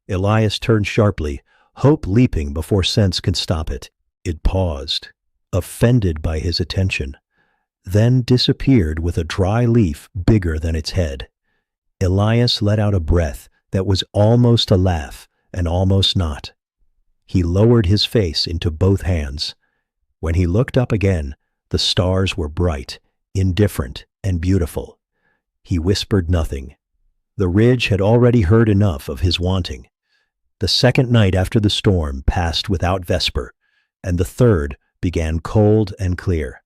Elias turned sharply, hope leaping before sense could stop it. It paused, offended by his attention, then disappeared with a dry leaf bigger than its head. Elias let out a breath that was almost a laugh and almost not. He lowered his face into both hands. When he looked up again, the stars were bright, indifferent, and beautiful. He whispered nothing. The ridge had already heard enough of his wanting. The second night after the storm passed without Vesper, and the third began cold and clear.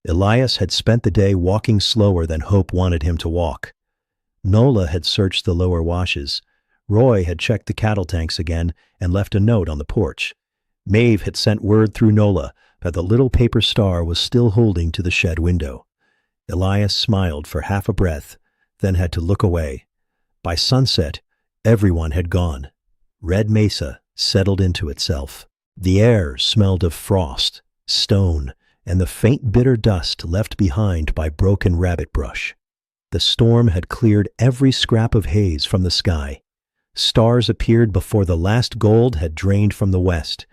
Elias had spent the day walking slower than Hope wanted him to walk. Nola had searched the lower washes. Roy had checked the cattle tanks again and left a note on the porch. Maeve had sent word through Nola that the little paper star was still holding to the shed window. Elias smiled for half a breath, then had to look away. By sunset, everyone had gone. Red Mesa settled into itself. The air smelled of frost, stone, and the faint bitter dust left behind by broken rabbit brush. The storm had cleared every scrap of haze from the sky. Stars appeared before the last gold had drained from the west,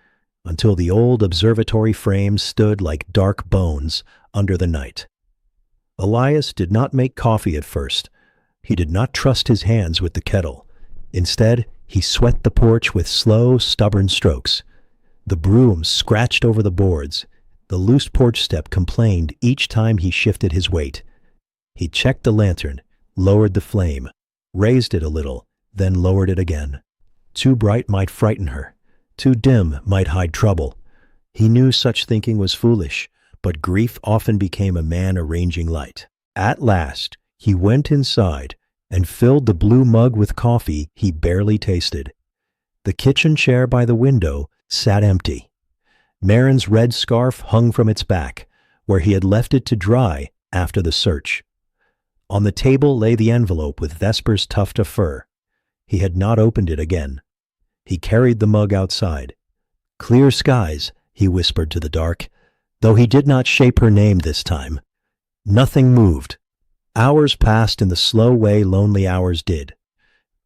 until the old observatory frames stood like dark bones under the night. Elias did not make coffee at first. He did not trust his hands with the kettle. Instead, he swept the porch with slow, stubborn strokes. The broom scratched over the boards. The loose porch step complained each time he shifted his weight. He checked the lantern, lowered the flame, raised it a little, then lowered it again. Too bright might frighten her. Too dim might hide trouble. He knew such thinking was foolish, but grief often became a man arranging light. At last, he went inside and filled the blue mug with coffee he barely tasted. The kitchen chair by the window sat empty. Marin's red scarf hung from its back, where he had left it to dry after the search. On the table lay the envelope with Vesper's tuft of fur. He had not opened it again. He carried the mug outside. "Clear skies," he whispered to the dark, though he did not shape her name this time. Nothing moved. Hours passed in the slow way lonely hours did.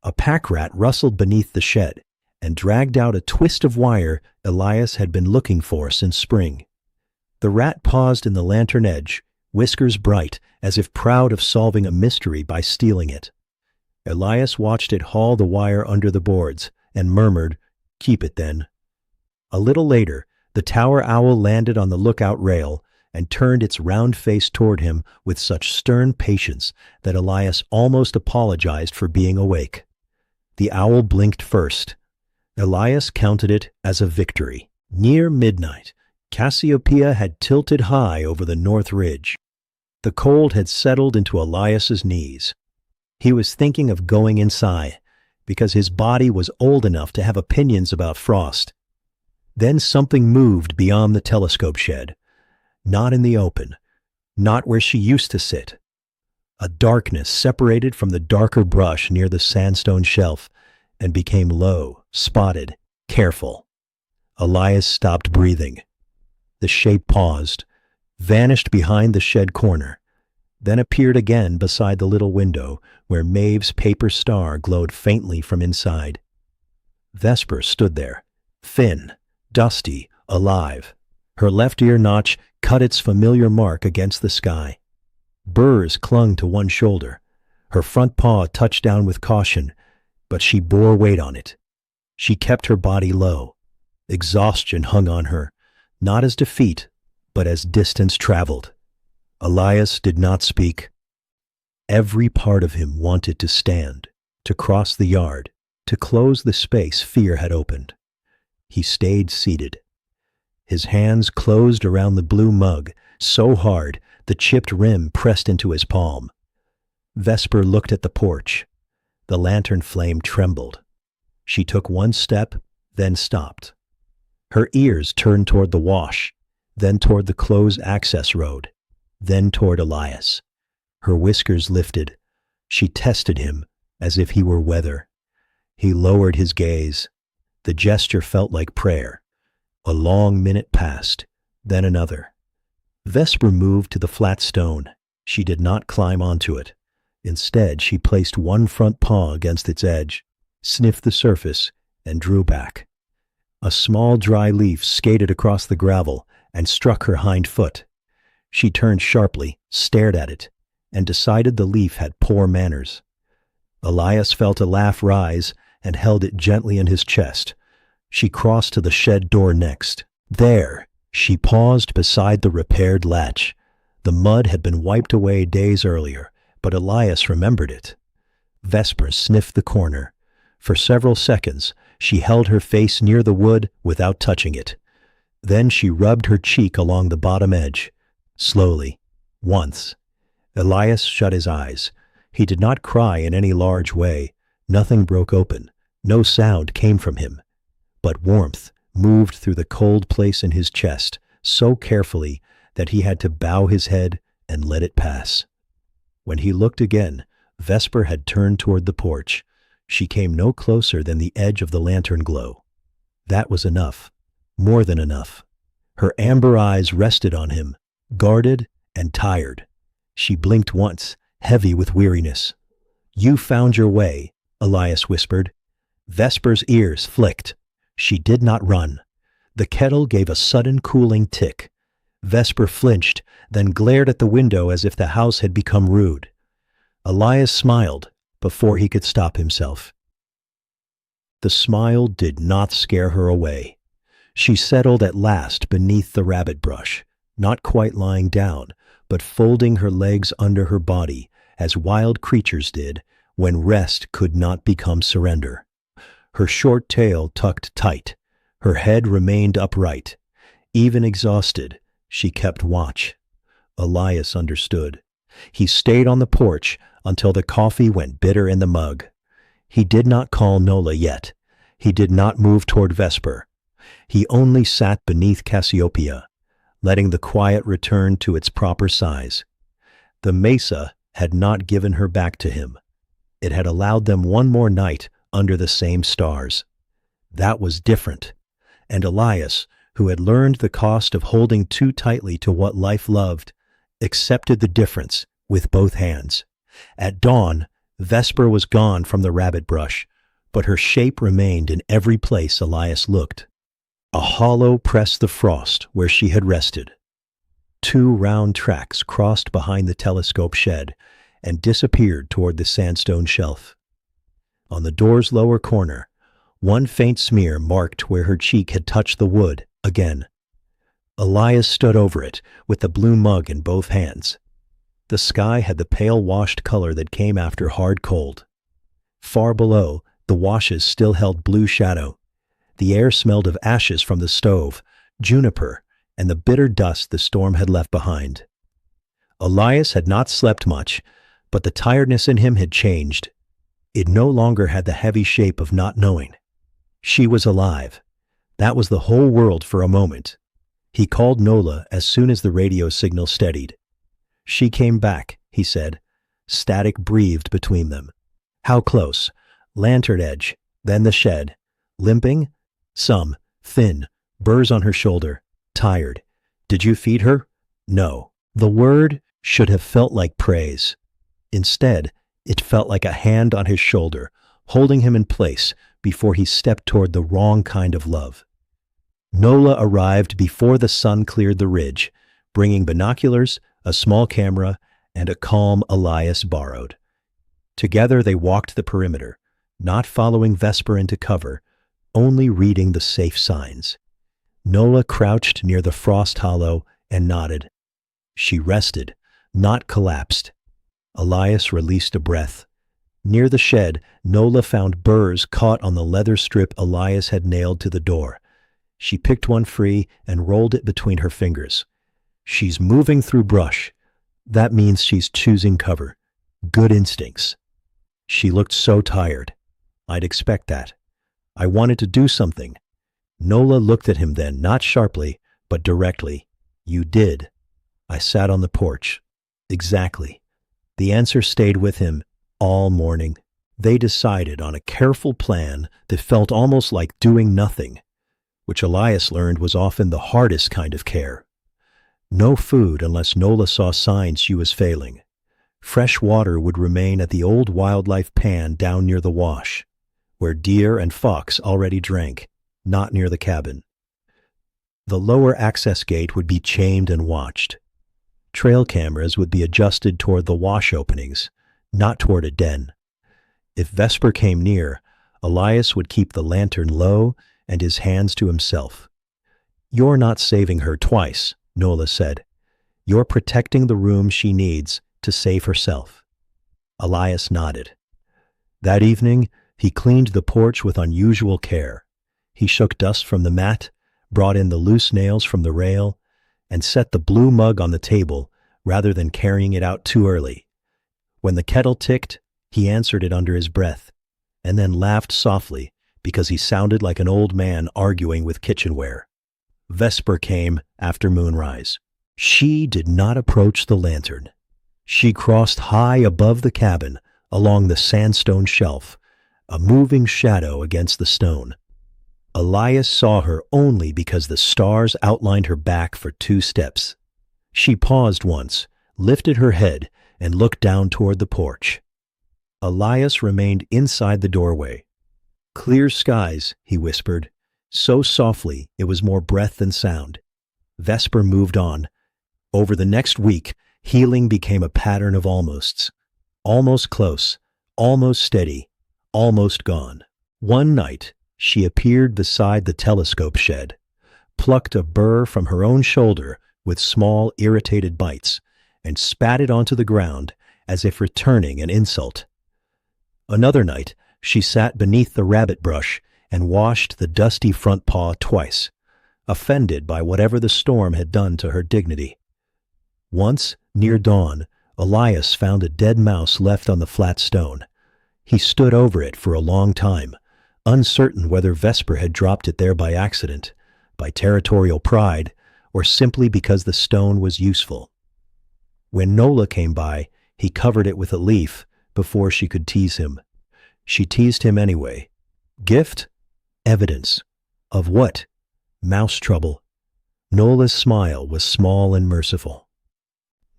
A pack rat rustled beneath the shed and dragged out a twist of wire Elias had been looking for since spring. The rat paused in the lantern edge, whiskers bright, as if proud of solving a mystery by stealing it. Elias watched it haul the wire under the boards and murmured, "Keep it then." A little later, the tower owl landed on the lookout rail and turned its round face toward him with such stern patience that Elias almost apologized for being awake. The owl blinked first. Elias counted it as a victory. Near midnight, Cassiopeia had tilted high over the north ridge. The cold had settled into Elias's knees. He was thinking of going inside, because his body was old enough to have opinions about frost. Then something moved beyond the telescope shed. Not in the open, not where she used to sit. A darkness separated from the darker brush near the sandstone shelf and became low, spotted, careful. Elias stopped breathing. The shape paused, vanished behind the shed corner, then appeared again beside the little window where Maeve's paper star glowed faintly from inside. Vesper stood there, thin, dusty, alive. Her left ear notch cut its familiar mark against the sky. Burrs clung to one shoulder. Her front paw touched down with caution, but she bore weight on it. She kept her body low. Exhaustion hung on her, not as defeat, but as distance traveled. Elias did not speak. Every part of him wanted to stand, to cross the yard, to close the space fear had opened. He stayed seated. His hands closed around the blue mug, so hard the chipped rim pressed into his palm. Vesper looked at the porch. The lantern flame trembled. She took one step, then stopped. Her ears turned toward the wash, then toward the closed access road, then toward Elias. Her whiskers lifted. She tested him as if he were weather. He lowered his gaze. The gesture felt like prayer. A long minute passed, then another. Vesper moved to the flat stone. She did not climb onto it. Instead, she placed one front paw against its edge, sniffed the surface, and drew back. A small dry leaf skated across the gravel and struck her hind foot. She turned sharply, stared at it, and decided the leaf had poor manners. Elias felt a laugh rise and held it gently in his chest. She crossed to the shed door next. There, she paused beside the repaired latch. The mud had been wiped away days earlier, but Elias remembered it. Vesper sniffed the corner. For several seconds, she held her face near the wood without touching it. Then she rubbed her cheek along the bottom edge. Slowly. Once. Elias shut his eyes. He did not cry in any large way. Nothing broke open. No sound came from him. But warmth moved through the cold place in his chest so carefully that he had to bow his head and let it pass. When he looked again, Vesper had turned toward the porch. She came no closer than the edge of the lantern glow. That was enough. More than enough. Her amber eyes rested on him, guarded and tired. She blinked once, heavy with weariness. "You found your way," Elias whispered. Vesper's ears flicked. She did not run. The kettle gave a sudden cooling tick. Vesper flinched, then glared at the window as if the house had become rude. Elias smiled before he could stop himself. The smile did not scare her away. She settled at last beneath the rabbit brush, not quite lying down, but folding her legs under her body, as wild creatures did when rest could not become surrender. Her short tail tucked tight. Her head remained upright. Even exhausted, she kept watch. Elias understood. He stayed on the porch until the coffee went bitter in the mug. He did not call Nola yet. He did not move toward Vesper. He only sat beneath Cassiopeia, letting the quiet return to its proper size. The mesa had not given her back to him. It had allowed them one more night under the same stars. That was different. And Elias, who had learned the cost of holding too tightly to what life loved, accepted the difference with both hands. At dawn, Vesper was gone from the rabbit brush, but her shape remained in every place Elias looked. A hollow pressed the frost where she had rested. 2 round tracks crossed behind the telescope shed and disappeared toward the sandstone shelf. On the door's lower corner, one faint smear marked where her cheek had touched the wood again. Elias stood over it with the blue mug in both hands. The sky had the pale washed color that came after hard cold. Far below, the washes still held blue shadow. The air smelled of ashes from the stove, juniper, and the bitter dust the storm had left behind. Elias had not slept much, but the tiredness in him had changed. It no longer had the heavy shape of not knowing. She was alive. That was the whole world for a moment. He called Nola as soon as the radio signal steadied. "She came back," he said. Static breathed between them. "How close?" "Lantern edge, then the shed." "Limping?" "Some. Thin. Burrs on her shoulder. Tired." "Did you feed her?" "No." The word should have felt like praise. Instead, it felt like a hand on his shoulder, holding him in place before he stepped toward the wrong kind of love. Nola arrived before the sun cleared the ridge, bringing binoculars, a small camera, and a calm Elias borrowed. Together they walked the perimeter, not following Vesper into cover, only reading the safe signs. Nola crouched near the frost hollow and nodded. She rested, not collapsed. Elias released a breath. Near the shed, Nola found burrs caught on the leather strip Elias had nailed to the door. She picked one free and rolled it between her fingers. "She's moving through brush. That means she's choosing cover. Good instincts." She looked so tired. "I'd expect that. I wanted to do something." Nola looked at him then, not sharply, but directly. "You did." "I sat on the porch." "Exactly." The answer stayed with him all morning. They decided on a careful plan that felt almost like doing nothing, which Elias learned was often the hardest kind of care. No food unless Nola saw signs she was failing. Fresh water would remain at the old wildlife pan down near the wash, where deer and fox already drank, not near the cabin. The lower access gate would be chained and watched. Trail cameras would be adjusted toward the wash openings, not toward a den. If Vesper came near, Elias would keep the lantern low and his hands to himself. "You're not saving her twice," Nola said. "You're protecting the room she needs to save herself." Elias nodded. That evening, he cleaned the porch with unusual care. He shook dust from the mat, brought in the loose nails from the rail, and set the blue mug on the table rather than carrying it out too early. When the kettle ticked, he answered it under his breath, and then laughed softly because he sounded like an old man arguing with kitchenware. Vesper came after moonrise. She did not approach the lantern. She crossed high above the cabin along the sandstone shelf, a moving shadow against the stone. Elias saw her only because the stars outlined her back for 2 steps. She paused once, lifted her head, and looked down toward the porch. Elias remained inside the doorway. "Clear skies," he whispered, so softly it was more breath than sound. Vesper moved on. Over the next week, healing became a pattern of almosts. Almost close, almost steady, almost gone. One night, she appeared beside the telescope shed, plucked a burr from her own shoulder with small, irritated bites, and spat it onto the ground as if returning an insult. Another night, she sat beneath the rabbit brush and washed the dusty front paw twice, offended by whatever the storm had done to her dignity. Once, near dawn, Elias found a dead mouse left on the flat stone. He stood over it for a long time, uncertain whether Vesper had dropped it there by accident, by territorial pride, or simply because the stone was useful. When Nola came by, he covered it with a leaf before she could tease him. She teased him anyway. Gift? Evidence. Of what? Mouse trouble. Nola's smile was small and merciful.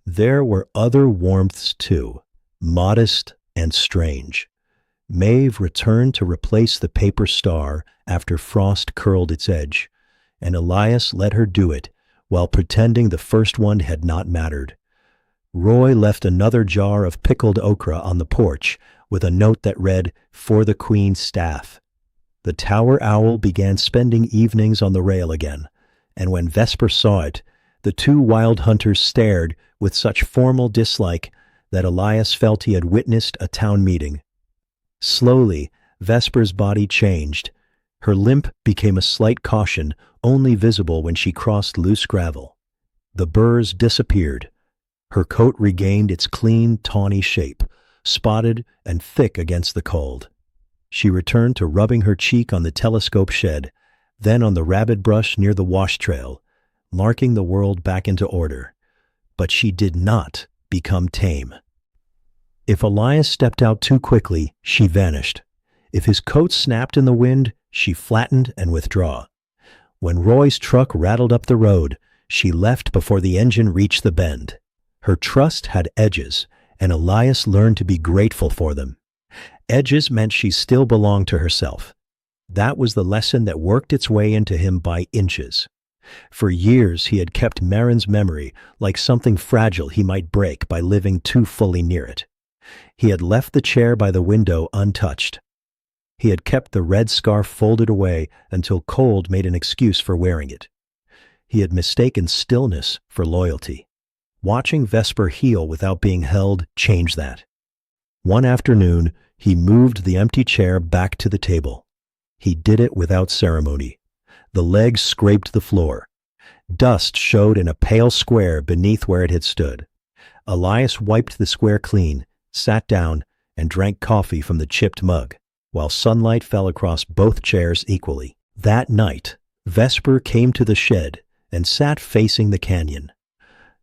There were other warmths too, modest and strange. Maeve returned to replace the paper star after frost curled its edge, and Elias let her do it while pretending the first one had not mattered. Roy left another jar of pickled okra on the porch with a note that read, "For the Queen's staff." The tower owl began spending evenings on the rail again, and when Vesper saw it, the 2 wild hunters stared with such formal dislike that Elias felt he had witnessed a town meeting. Slowly, Vesper's body changed. Her limp became a slight caution, only visible when she crossed loose gravel. The burrs disappeared. Her coat regained its clean, tawny shape, spotted and thick against the cold. She returned to rubbing her cheek on the telescope shed, then on the rabbit brush near the wash trail, marking the world back into order. But she did not become tame. If Elias stepped out too quickly, she vanished. If his coat snapped in the wind, she flattened and withdrew. When Roy's truck rattled up the road, she left before the engine reached the bend. Her trust had edges, and Elias learned to be grateful for them. Edges meant she still belonged to herself. That was the lesson that worked its way into him by inches. For years he had kept Marin's memory like something fragile he might break by living too fully near it. He had left the chair by the window untouched. He had kept the red scarf folded away until cold made an excuse for wearing it. He had mistaken stillness for loyalty. Watching Vesper heal without being held changed that. One afternoon, he moved the empty chair back to the table. He did it without ceremony. The legs scraped the floor. Dust showed in a pale square beneath where it had stood. Elias wiped the square clean, sat down, and drank coffee from the chipped mug, while sunlight fell across both chairs equally. That night, Vesper came to the shed and sat facing the canyon.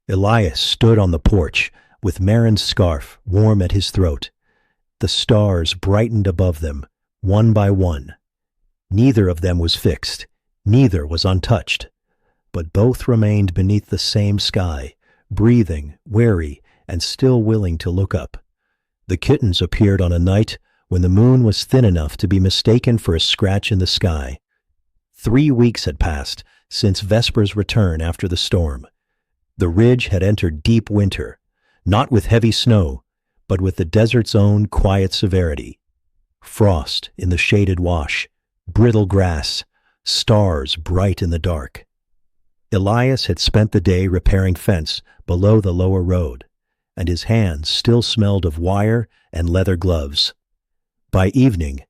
Elias stood on the porch, with Marin's scarf warm at his throat. The stars brightened above them, one by one. Neither of them was fixed, neither was untouched, but both remained beneath the same sky, breathing, wary, and still willing to look up. The kittens appeared on a night when the moon was thin enough to be mistaken for a scratch in the sky. 3 weeks had passed since Vesper's return after the storm. The ridge had entered deep winter, not with heavy snow, but with the desert's own quiet severity. Frost in the shaded wash, brittle grass, stars bright in the dark. Elias had spent the day repairing fence below the lower road, and his hands still smelled of wire and leather gloves. By evening,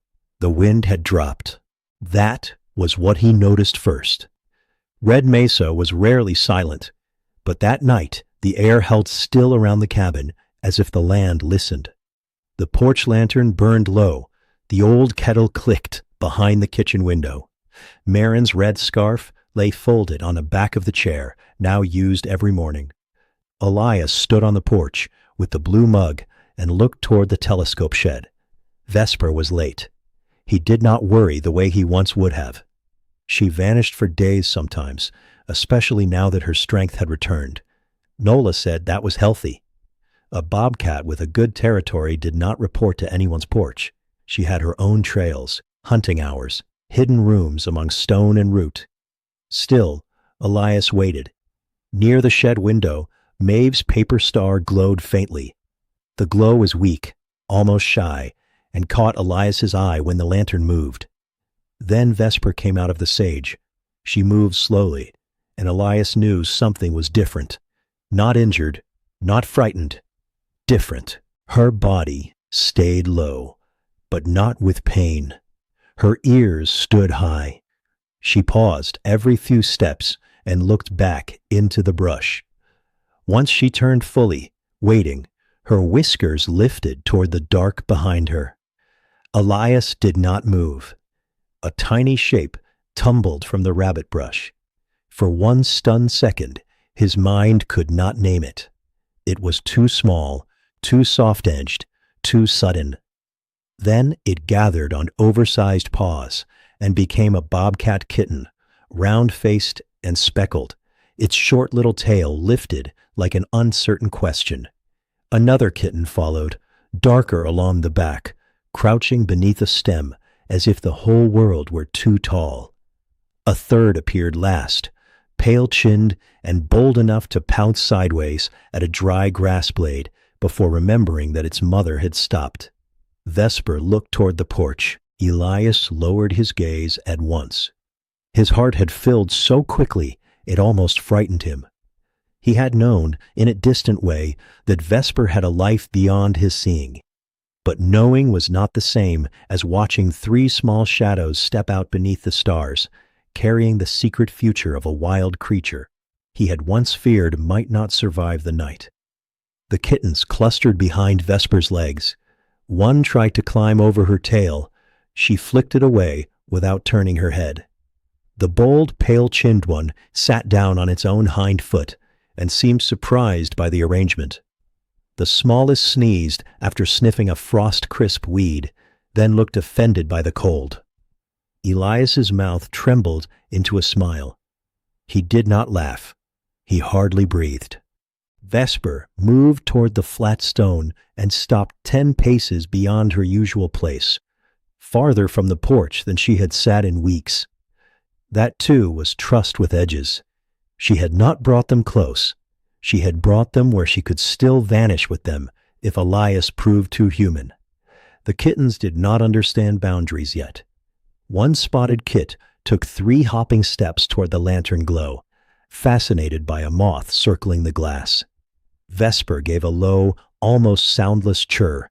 the wind had dropped. That was what he noticed first. Red Mesa was rarely silent, but that night the air held still around the cabin as if the land listened. The porch lantern burned low. The old kettle clicked behind the kitchen window. Marin's red scarf lay folded on the back of the chair, now used every morning. Elias stood on the porch with the blue mug and looked toward the telescope shed. Vesper was late. He did not worry the way he once would have. She vanished for days sometimes, especially now that her strength had returned. Nola said that was healthy. A bobcat with a good territory did not report to anyone's porch. She had her own trails, hunting hours, hidden rooms among stone and root. Still, Elias waited. Near the shed window, Maeve's paper star glowed faintly. The glow was weak, almost shy, and caught Elias's eye when the lantern moved. Then Vesper came out of the sage. She moved slowly, and Elias knew something was different. Not injured, not frightened. Different. Her body stayed low, but not with pain. Her ears stood high. She paused every few steps and looked back into the brush. Once she turned fully, waiting, her whiskers lifted toward the dark behind her. Elias did not move. A tiny shape tumbled from the rabbit brush. For one stunned second, his mind could not name it. It was too small, too soft-edged, too sudden. Then it gathered on oversized paws and became a bobcat kitten, round-faced and speckled, its short little tail lifted like an uncertain question. Another kitten followed, darker along the back, crouching beneath a stem as if the whole world were too tall. A third appeared last, pale-chinned and bold enough to pounce sideways at a dry grass blade before remembering that its mother had stopped. Vesper looked toward the porch. Elias lowered his gaze at once. His heart had filled so quickly it almost frightened him. He had known, in a distant way, that Vesper had a life beyond his seeing. But knowing was not the same as watching three small shadows step out beneath the stars, carrying the secret future of a wild creature he had once feared might not survive the night. The kittens clustered behind Vesper's legs. One tried to climb over her tail. She flicked it away without turning her head. The bold, pale-chinned one sat down on its own hind foot and seemed surprised by the arrangement. The smallest sneezed after sniffing a frost-crisp weed, then looked offended by the cold. Elias's mouth trembled into a smile. He did not laugh. He hardly breathed. Vesper moved toward the flat stone and stopped 10 paces beyond her usual place, farther from the porch than she had sat in weeks. That, too, was trussed with edges. She had not brought them close. She had brought them where she could still vanish with them if Elias proved too human. The kittens did not understand boundaries yet. One spotted kit took 3 hopping steps toward the lantern glow, fascinated by a moth circling the glass. Vesper gave a low, almost soundless chirr.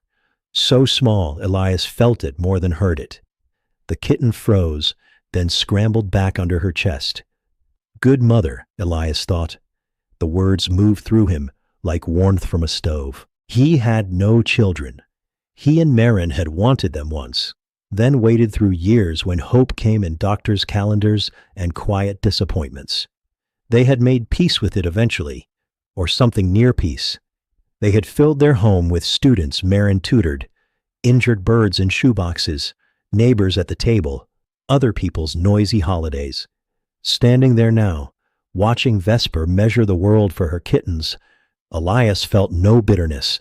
So small, Elias felt it more than heard it. The kitten froze, then scrambled back under her chest. Good mother, Elias thought. The words moved through him like warmth from a stove. He had no children. He and Marin had wanted them once, then waited through years when hope came in doctors' calendars and quiet disappointments. They had made peace with it eventually, or something near peace. They had filled their home with students Marin tutored, injured birds in shoeboxes, neighbors at the table, other people's noisy holidays. Standing there now, watching Vesper measure the world for her kittens, Elias felt no bitterness,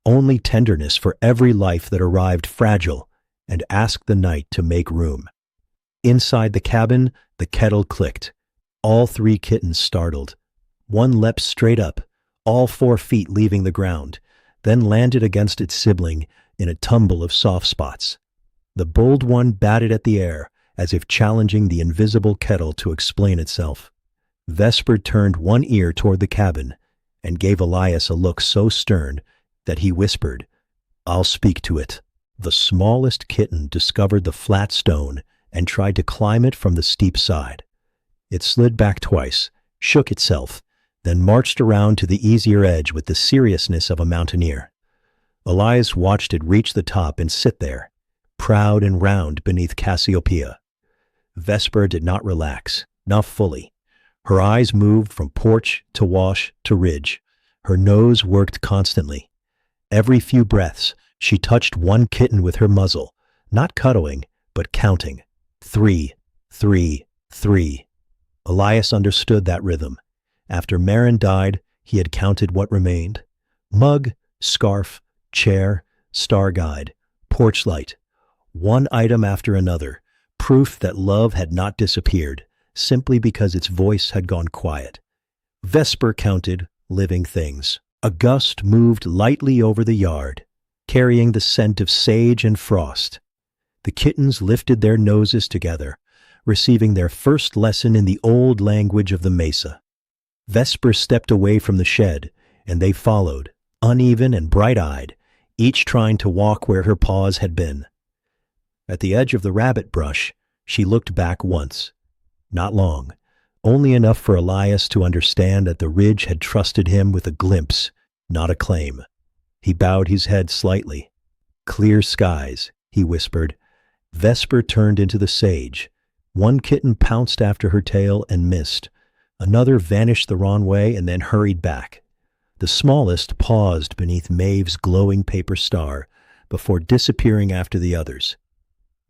only tenderness for every life that arrived fragile and asked the night to make room. Inside the cabin, the kettle clicked. All 3 kittens startled. One leapt straight up, all 4 feet leaving the ground, then landed against its sibling in a tumble of soft spots. The bold one batted at the air, as if challenging the invisible kettle to explain itself. Vesper turned one ear toward the cabin and gave Elias a look so stern that he whispered, "I'll speak to it." The smallest kitten discovered the flat stone and tried to climb it from the steep side. It slid back twice, shook itself, then marched around to the easier edge with the seriousness of a mountaineer. Elias watched it reach the top and sit there, proud and round beneath Cassiopeia. Vesper did not relax, not fully. Her eyes moved from porch to wash to ridge. Her nose worked constantly. Every few breaths, she touched one kitten with her muzzle, not cuddling, but counting. 3, 3, 3. Elias understood that rhythm. After Marin died, he had counted what remained. Mug, scarf, chair, star guide, porch light. One item after another, proof that love had not disappeared, simply because its voice had gone quiet. Vesper counted living things. A gust moved lightly over the yard, carrying the scent of sage and frost. The kittens lifted their noses together, receiving their first lesson in the old language of the mesa. Vesper stepped away from the shed, and they followed, uneven and bright-eyed, each trying to walk where her paws had been. At the edge of the rabbit brush, she looked back once. Not long, only enough for Elias to understand that the ridge had trusted him with a glimpse, not a claim. He bowed his head slightly. "Clear skies," he whispered. Vesper turned into the sage. One kitten pounced after her tail and missed. Another vanished the wrong way and then hurried back. The smallest paused beneath Maeve's glowing paper star before disappearing after the others.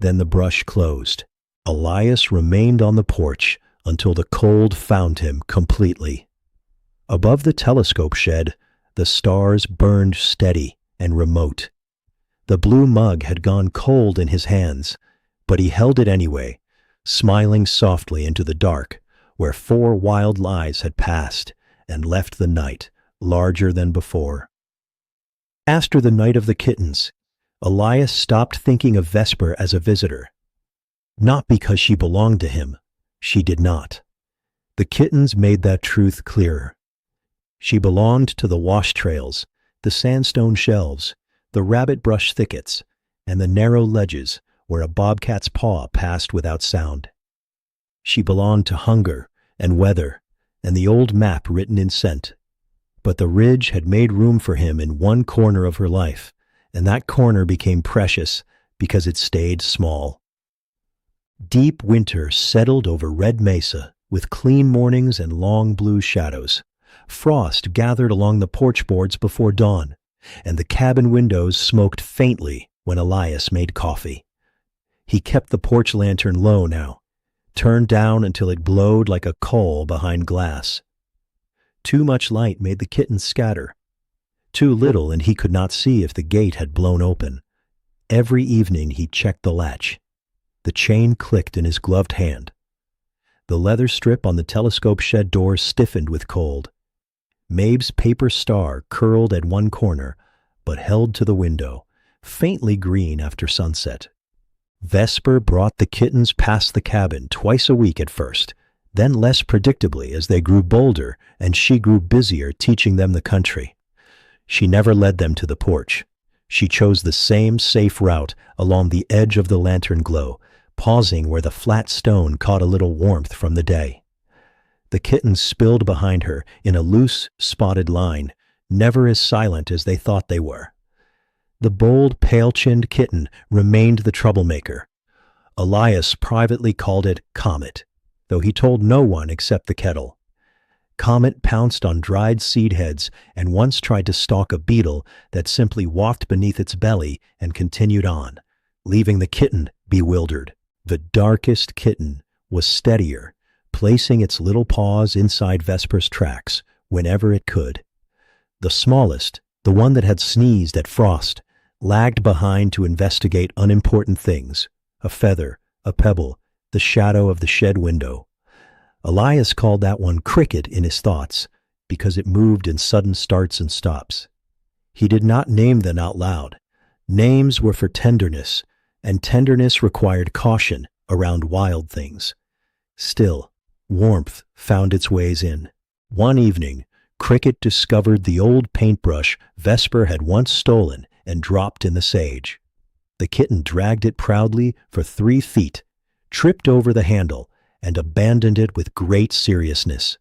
Then the brush closed. Elias remained on the porch until the cold found him completely. Above the telescope shed, the stars burned steady and remote. The blue mug had gone cold in his hands, but he held it anyway, smiling softly into the dark, where 4 wild eyes had passed and left the night larger than before. After the night of the kittens, Elias stopped thinking of Vesper as a visitor. Not because she belonged to him. She did not. The kittens made that truth clearer. She belonged to the wash trails, the sandstone shelves, the rabbit brush thickets, and the narrow ledges where a bobcat's paw passed without sound. She belonged to hunger and weather and the old map written in scent. But the ridge had made room for him in one corner of her life, and that corner became precious because it stayed small. Deep winter settled over Red Mesa with clean mornings and long blue shadows. Frost gathered along the porch boards before dawn, and the cabin windows smoked faintly when Elias made coffee. He kept the porch lantern low now, turned down until it glowed like a coal behind glass. Too much light made the kittens scatter. Too little, and he could not see if the gate had blown open. Every evening he checked the latch. The chain clicked in his gloved hand. The leather strip on the telescope shed door stiffened with cold. Maeve's paper star curled at one corner, but held to the window, faintly green after sunset. Vesper brought the kittens past the cabin twice a week at first, then less predictably as they grew bolder and she grew busier teaching them the country. She never led them to the porch. She chose the same safe route along the edge of the lantern glow, pausing where the flat stone caught a little warmth from the day. The kittens spilled behind her in a loose, spotted line, never as silent as they thought they were. The bold, pale-chinned kitten remained the troublemaker. Elias privately called it Comet, though he told no one except the kettle. Comet pounced on dried seed heads and once tried to stalk a beetle that simply walked beneath its belly and continued on, leaving the kitten bewildered. The darkest kitten was steadier, placing its little paws inside Vesper's tracks whenever it could. The smallest, the one that had sneezed at Frost, lagged behind to investigate unimportant things, a feather, a pebble, the shadow of the shed window. Elias called that one Cricket in his thoughts because it moved in sudden starts and stops. He did not name them out loud. Names were for tenderness, and tenderness required caution around wild things. Still, warmth found its ways in. One evening, Cricket discovered the old paintbrush Vesper had once stolen and dropped in the sage. The kitten dragged it proudly for 3 feet, tripped over the handle, and abandoned it with great seriousness.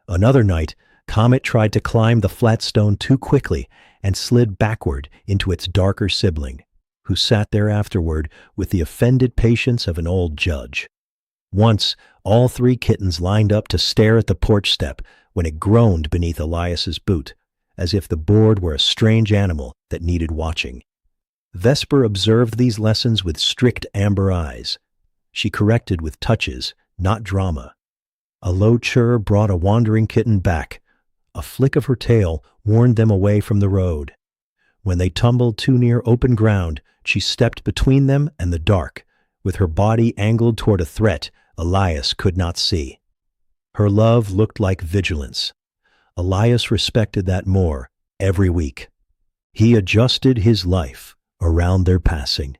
Another night, Comet tried to climb the flat stone too quickly and slid backward into its darker sibling, who sat there afterward with the offended patience of an old judge. Once, all three kittens lined up to stare at the porch step when it groaned beneath Elias's boot, as if the board were a strange animal that needed watching. Vesper observed these lessons with strict amber eyes. She corrected with touches, not drama. A low chirr brought a wandering kitten back. A flick of her tail warned them away from the road. When they tumbled too near open ground, she stepped between them and the dark, with her body angled toward a threat Elias could not see. Her love looked like vigilance. Elias respected that more every week. He adjusted his life around their passing.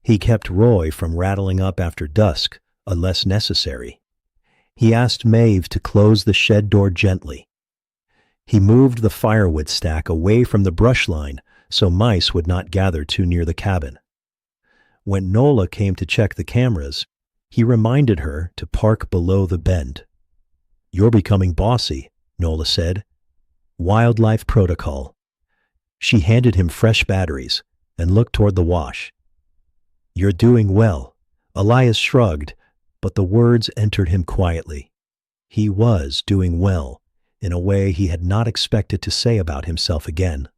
He kept Roy from rattling up after dusk unless necessary. He asked Maeve to close the shed door gently. He moved the firewood stack away from the brush line so mice would not gather too near the cabin. When Nola came to check the cameras, he reminded her to park below the bend. "You're becoming bossy," Nola said. "Wildlife protocol." She handed him fresh batteries and looked toward the wash. "You're doing well." Elias shrugged, but the words entered him quietly. He was doing well, in a way he had not expected to say about himself again.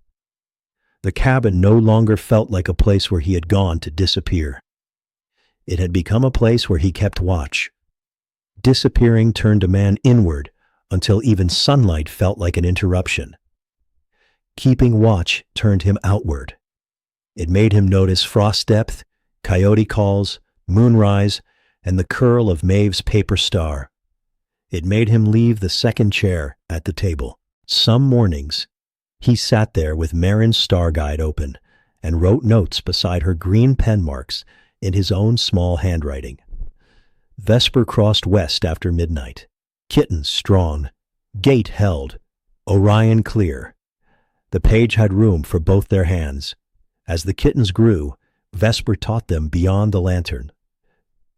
The cabin no longer felt like a place where he had gone to disappear. It had become a place where he kept watch. Disappearing turned a man inward until even sunlight felt like an interruption. Keeping watch turned him outward. It made him notice frost depth, coyote calls, moonrise, and the curl of Maeve's paper star. It made him leave the second chair at the table. Some mornings, he sat there with Marin's star guide open and wrote notes beside her green pen marks in his own small handwriting. Vesper crossed west after midnight. Kittens strong. Gate held. Orion clear. The page had room for both their hands. As the kittens grew, Vesper taught them beyond the lantern.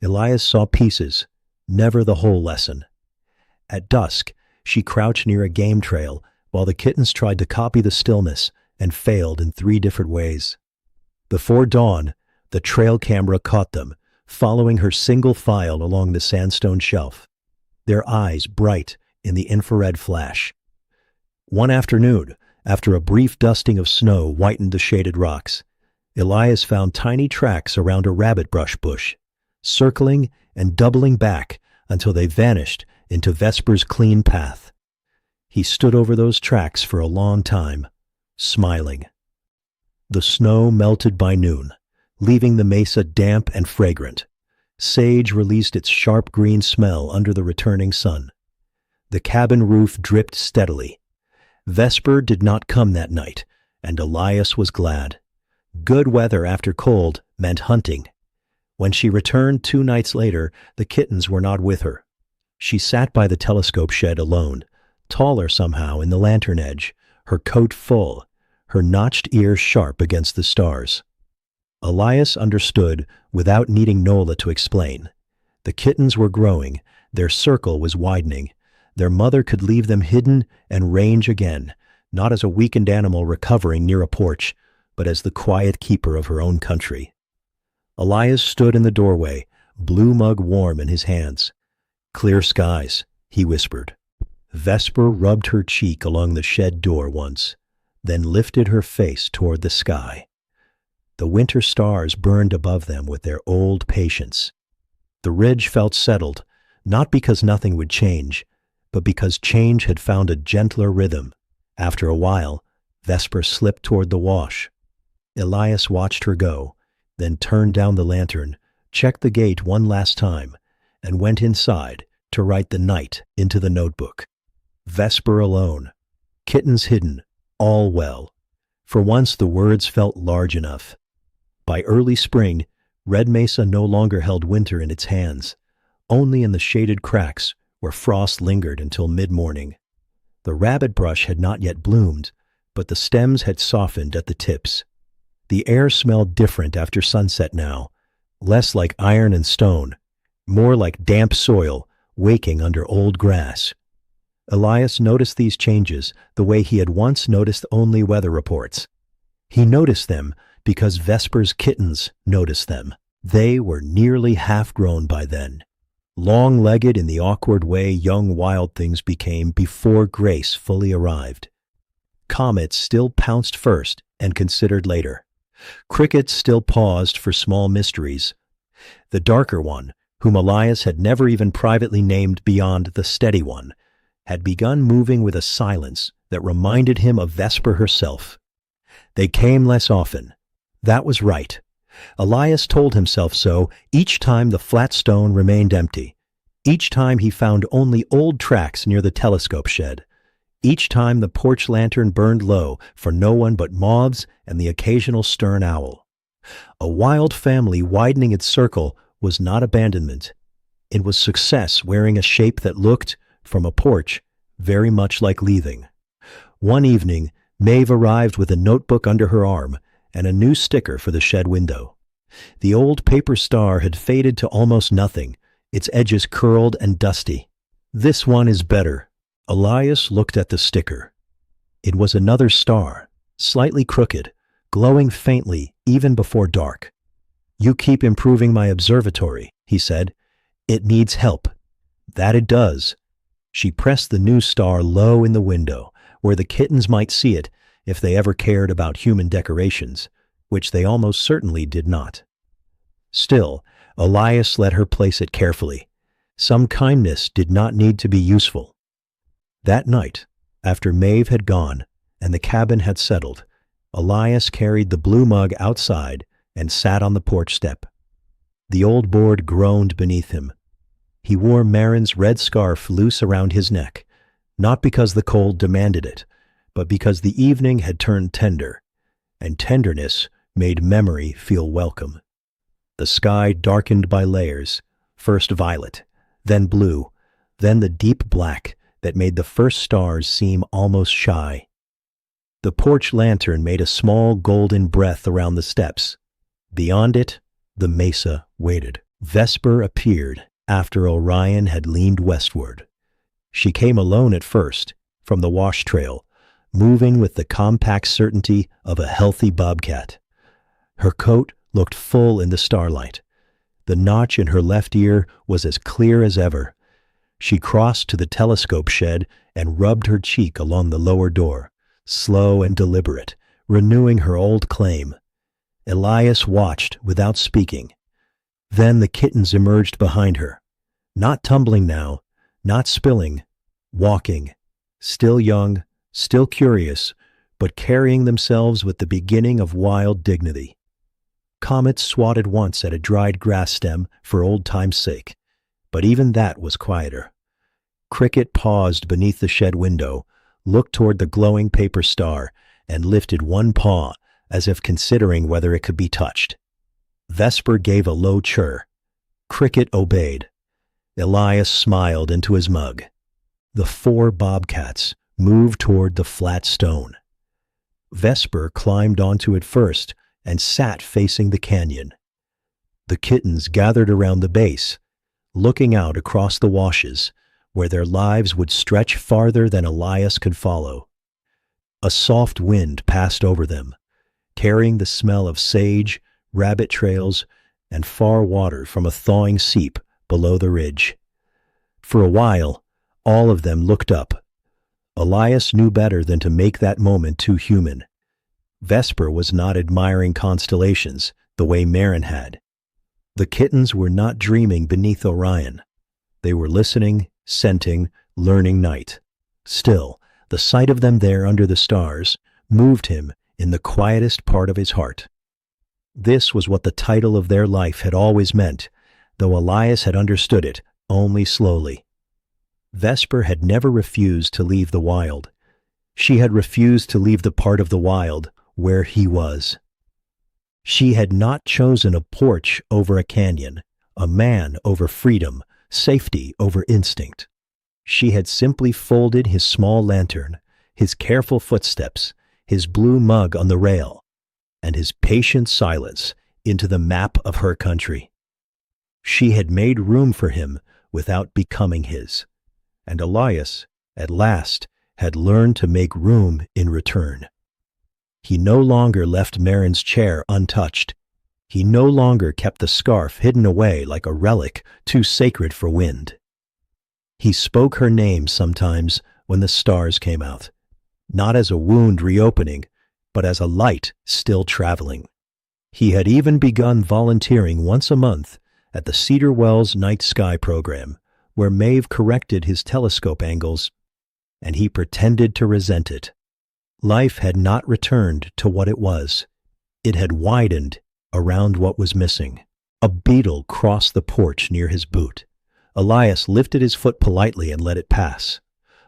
Elias saw pieces, never the whole lesson. At dusk, she crouched near a game trail while the kittens tried to copy the stillness and failed in 3 different ways. Before dawn, the trail camera caught them, following her single file along the sandstone shelf, their eyes bright in the infrared flash. One afternoon, after a brief dusting of snow whitened the shaded rocks, Elias found tiny tracks around a rabbit brush bush, circling and doubling back until they vanished into Vesper's clean path. He stood over those tracks for a long time, smiling. The snow melted by noon, leaving the mesa damp and fragrant. Sage released its sharp green smell under the returning sun. The cabin roof dripped steadily. Vesper did not come that night, and Elias was glad. Good weather after cold meant hunting. When she returned 2 nights later, the kittens were not with her. She sat by the telescope shed alone, taller somehow in the lantern edge, her coat full, her notched ears sharp against the stars. Elias understood without needing Nola to explain. The kittens were growing, their circle was widening. Their mother could leave them hidden and range again, not as a weakened animal recovering near a porch, but as the quiet keeper of her own country. Elias stood in the doorway, blue mug warm in his hands. "Clear skies," he whispered. Vesper rubbed her cheek along the shed door once, then lifted her face toward the sky. The winter stars burned above them with their old patience. The ridge felt settled, not because nothing would change, but because change had found a gentler rhythm. After a while, Vesper slipped toward the wash. Elias watched her go, then turned down the lantern, checked the gate one last time, and went inside to write the night into the notebook. Vesper alone. Kittens hidden. All well. For once the words felt large enough. By early spring, Red Mesa no longer held winter in its hands, only in the shaded cracks where frost lingered until mid-morning. The rabbit brush had not yet bloomed, but the stems had softened at the tips. The air smelled different after sunset now, less like iron and stone, more like damp soil waking under old grass. Elias noticed these changes the way he had once noticed only weather reports. He noticed them because Vesper's kittens noticed them. They were nearly half-grown by then, long-legged in the awkward way young wild things became before Grace fully arrived. Comets still pounced first and considered later. Crickets still paused for small mysteries. The darker one, whom Elias had never even privately named beyond the steady one, had begun moving with a silence that reminded him of Vesper herself. They came less often. That was right. Elias told himself so each time the flat stone remained empty, each time he found only old tracks near the telescope shed, each time the porch lantern burned low for no one but moths and the occasional stern owl. A wild family widening its circle was not abandonment. It was success wearing a shape that looked, from a porch, very much like leaving. One evening, Maeve arrived with a notebook under her arm and a new sticker for the shed window. The old paper star had faded to almost nothing, its edges curled and dusty. "This one is better." Elias looked at the sticker. It was another star, slightly crooked, glowing faintly even before dark. "You keep improving my observatory," he said. "It needs help." "That it does." She pressed the new star low in the window, where the kittens might see it if they ever cared about human decorations, which they almost certainly did not. Still, Elias let her place it carefully. Some kindness did not need to be useful. That night, after Maeve had gone and the cabin had settled, Elias carried the blue mug outside and sat on the porch step. The old board groaned beneath him. He wore Marin's red scarf loose around his neck, not because the cold demanded it, but because the evening had turned tender, and tenderness made memory feel welcome. The sky darkened by layers, first violet, then blue, then the deep black that made the first stars seem almost shy. The porch lantern made a small golden breath around the steps. Beyond it, the mesa waited. Vesper appeared after Orion had leaned westward. She came alone at first, from the wash trail, moving with the compact certainty of a healthy bobcat. Her coat looked full in the starlight. The notch in her left ear was as clear as ever. She crossed to the telescope shed and rubbed her cheek along the lower door, slow and deliberate, renewing her old claim. Elias watched without speaking. Then the kittens emerged behind her, not tumbling now, not spilling, walking, still young, still curious, but carrying themselves with the beginning of wild dignity. Comet swatted once at a dried grass stem for old time's sake, but even that was quieter. Cricket paused beneath the shed window, looked toward the glowing paper star, and lifted one paw as if considering whether it could be touched. Vesper gave a low chirr. Cricket obeyed. Elias smiled into his mug. The 4 bobcats moved toward the flat stone. Vesper climbed onto it first and sat facing the canyon. The kittens gathered around the base, looking out across the washes, where their lives would stretch farther than Elias could follow. A soft wind passed over them, carrying the smell of sage, rabbit trails, and far water from a thawing seep below the ridge. For a while, all of them looked up. Elias knew better than to make that moment too human. Vesper was not admiring constellations the way Marin had. The kittens were not dreaming beneath Orion. They were listening, scenting, learning night. Still, the sight of them there under the stars moved him in the quietest part of his heart. This was what the title of their life had always meant, though Elias had understood it only slowly. Vesper had never refused to leave the wild. She had refused to leave the part of the wild where he was. She had not chosen a porch over a canyon, a man over freedom, safety over instinct. She had simply folded his small lantern, his careful footsteps, his blue mug on the rail, and his patient silence into the map of her country. She had made room for him without becoming his. And Elias, at last, had learned to make room in return. He no longer left Marin's chair untouched. He no longer kept the scarf hidden away like a relic too sacred for wind. He spoke her name sometimes when the stars came out, not as a wound reopening, but as a light still traveling. He had even begun volunteering once a month at the Cedar Wells Night Sky program, where Maeve corrected his telescope angles, and he pretended to resent it. Life had not returned to what it was. It had widened around what was missing. A beetle crossed the porch near his boot. Elias lifted his foot politely and let it pass.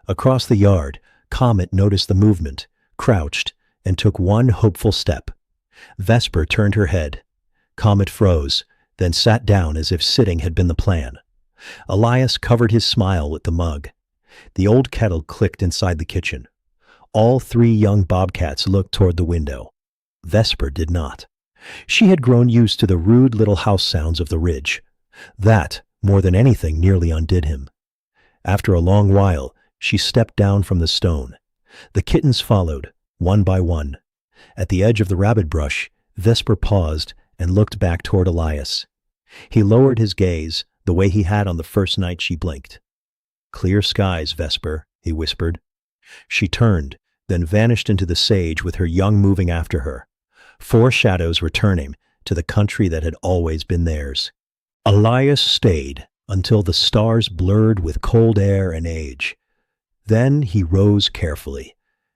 Across the yard, Comet noticed the movement, crouched, and took one hopeful step. Vesper turned her head. Comet froze, then sat down as if sitting had been the plan. Elias covered his smile with the mug. The old kettle clicked inside the kitchen. All three young Bobcats looked toward the window. Vesper did not. She had grown used to the rude little house sounds of the ridge. That, more than anything, nearly undid him. After a long while, she stepped down from the stone. The kittens followed, one by one. At the edge of the rabbit brush, Vesper paused and looked back toward Elias. He lowered his gaze, the way he had on the first night she blinked. "Clear skies, Vesper," he whispered. She turned, then vanished into the sage with her young moving after her. Four shadows returning to the country that had always been theirs. Elias stayed until the stars blurred with cold air and age. Then he rose carefully,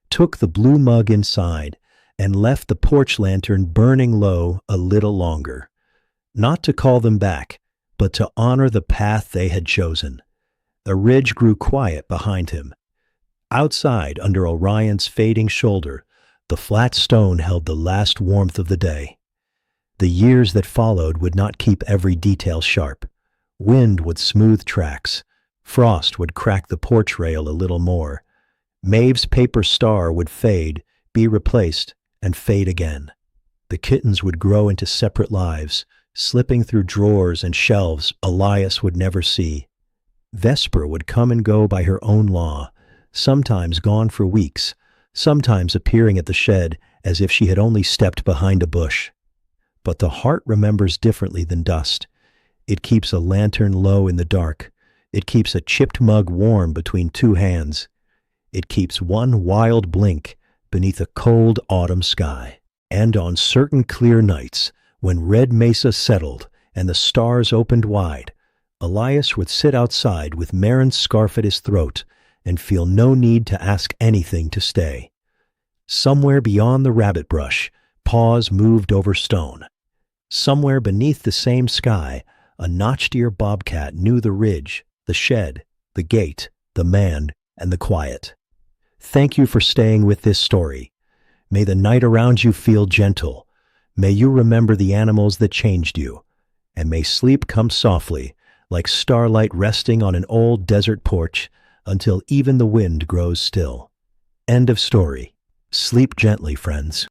took the blue mug inside, and left the porch lantern burning low a little longer. Not to call them back, but to honor the path they had chosen. The ridge grew quiet behind him. Outside, under Orion's fading shoulder, the flat stone held the last warmth of the day. The years that followed would not keep every detail sharp. Wind would smooth tracks. Frost would crack the porch rail a little more. Maeve's paper star would fade, be replaced, and fade again. The kittens would grow into separate lives, slipping through drawers and shelves Elias would never see. Vesper would come and go by her own law, sometimes gone for weeks, sometimes appearing at the shed as if she had only stepped behind a bush. But the heart remembers differently than dust. It keeps a lantern low in the dark. It keeps a chipped mug warm between two hands. It keeps one wild blink beneath a cold autumn sky. And on certain clear nights, when Red Mesa settled and the stars opened wide, Elias would sit outside with Marin's scarf at his throat and feel no need to ask anything to stay. Somewhere beyond the rabbit brush, paws moved over stone. Somewhere beneath the same sky, a notched-ear bobcat knew the ridge, the shed, the gate, the man, and the quiet. Thank you for staying with this story. May the night around you feel gentle. May you remember the animals that changed you. And may sleep come softly, like starlight resting on an old desert porch, until even the wind grows still. End of story. Sleep gently, friends.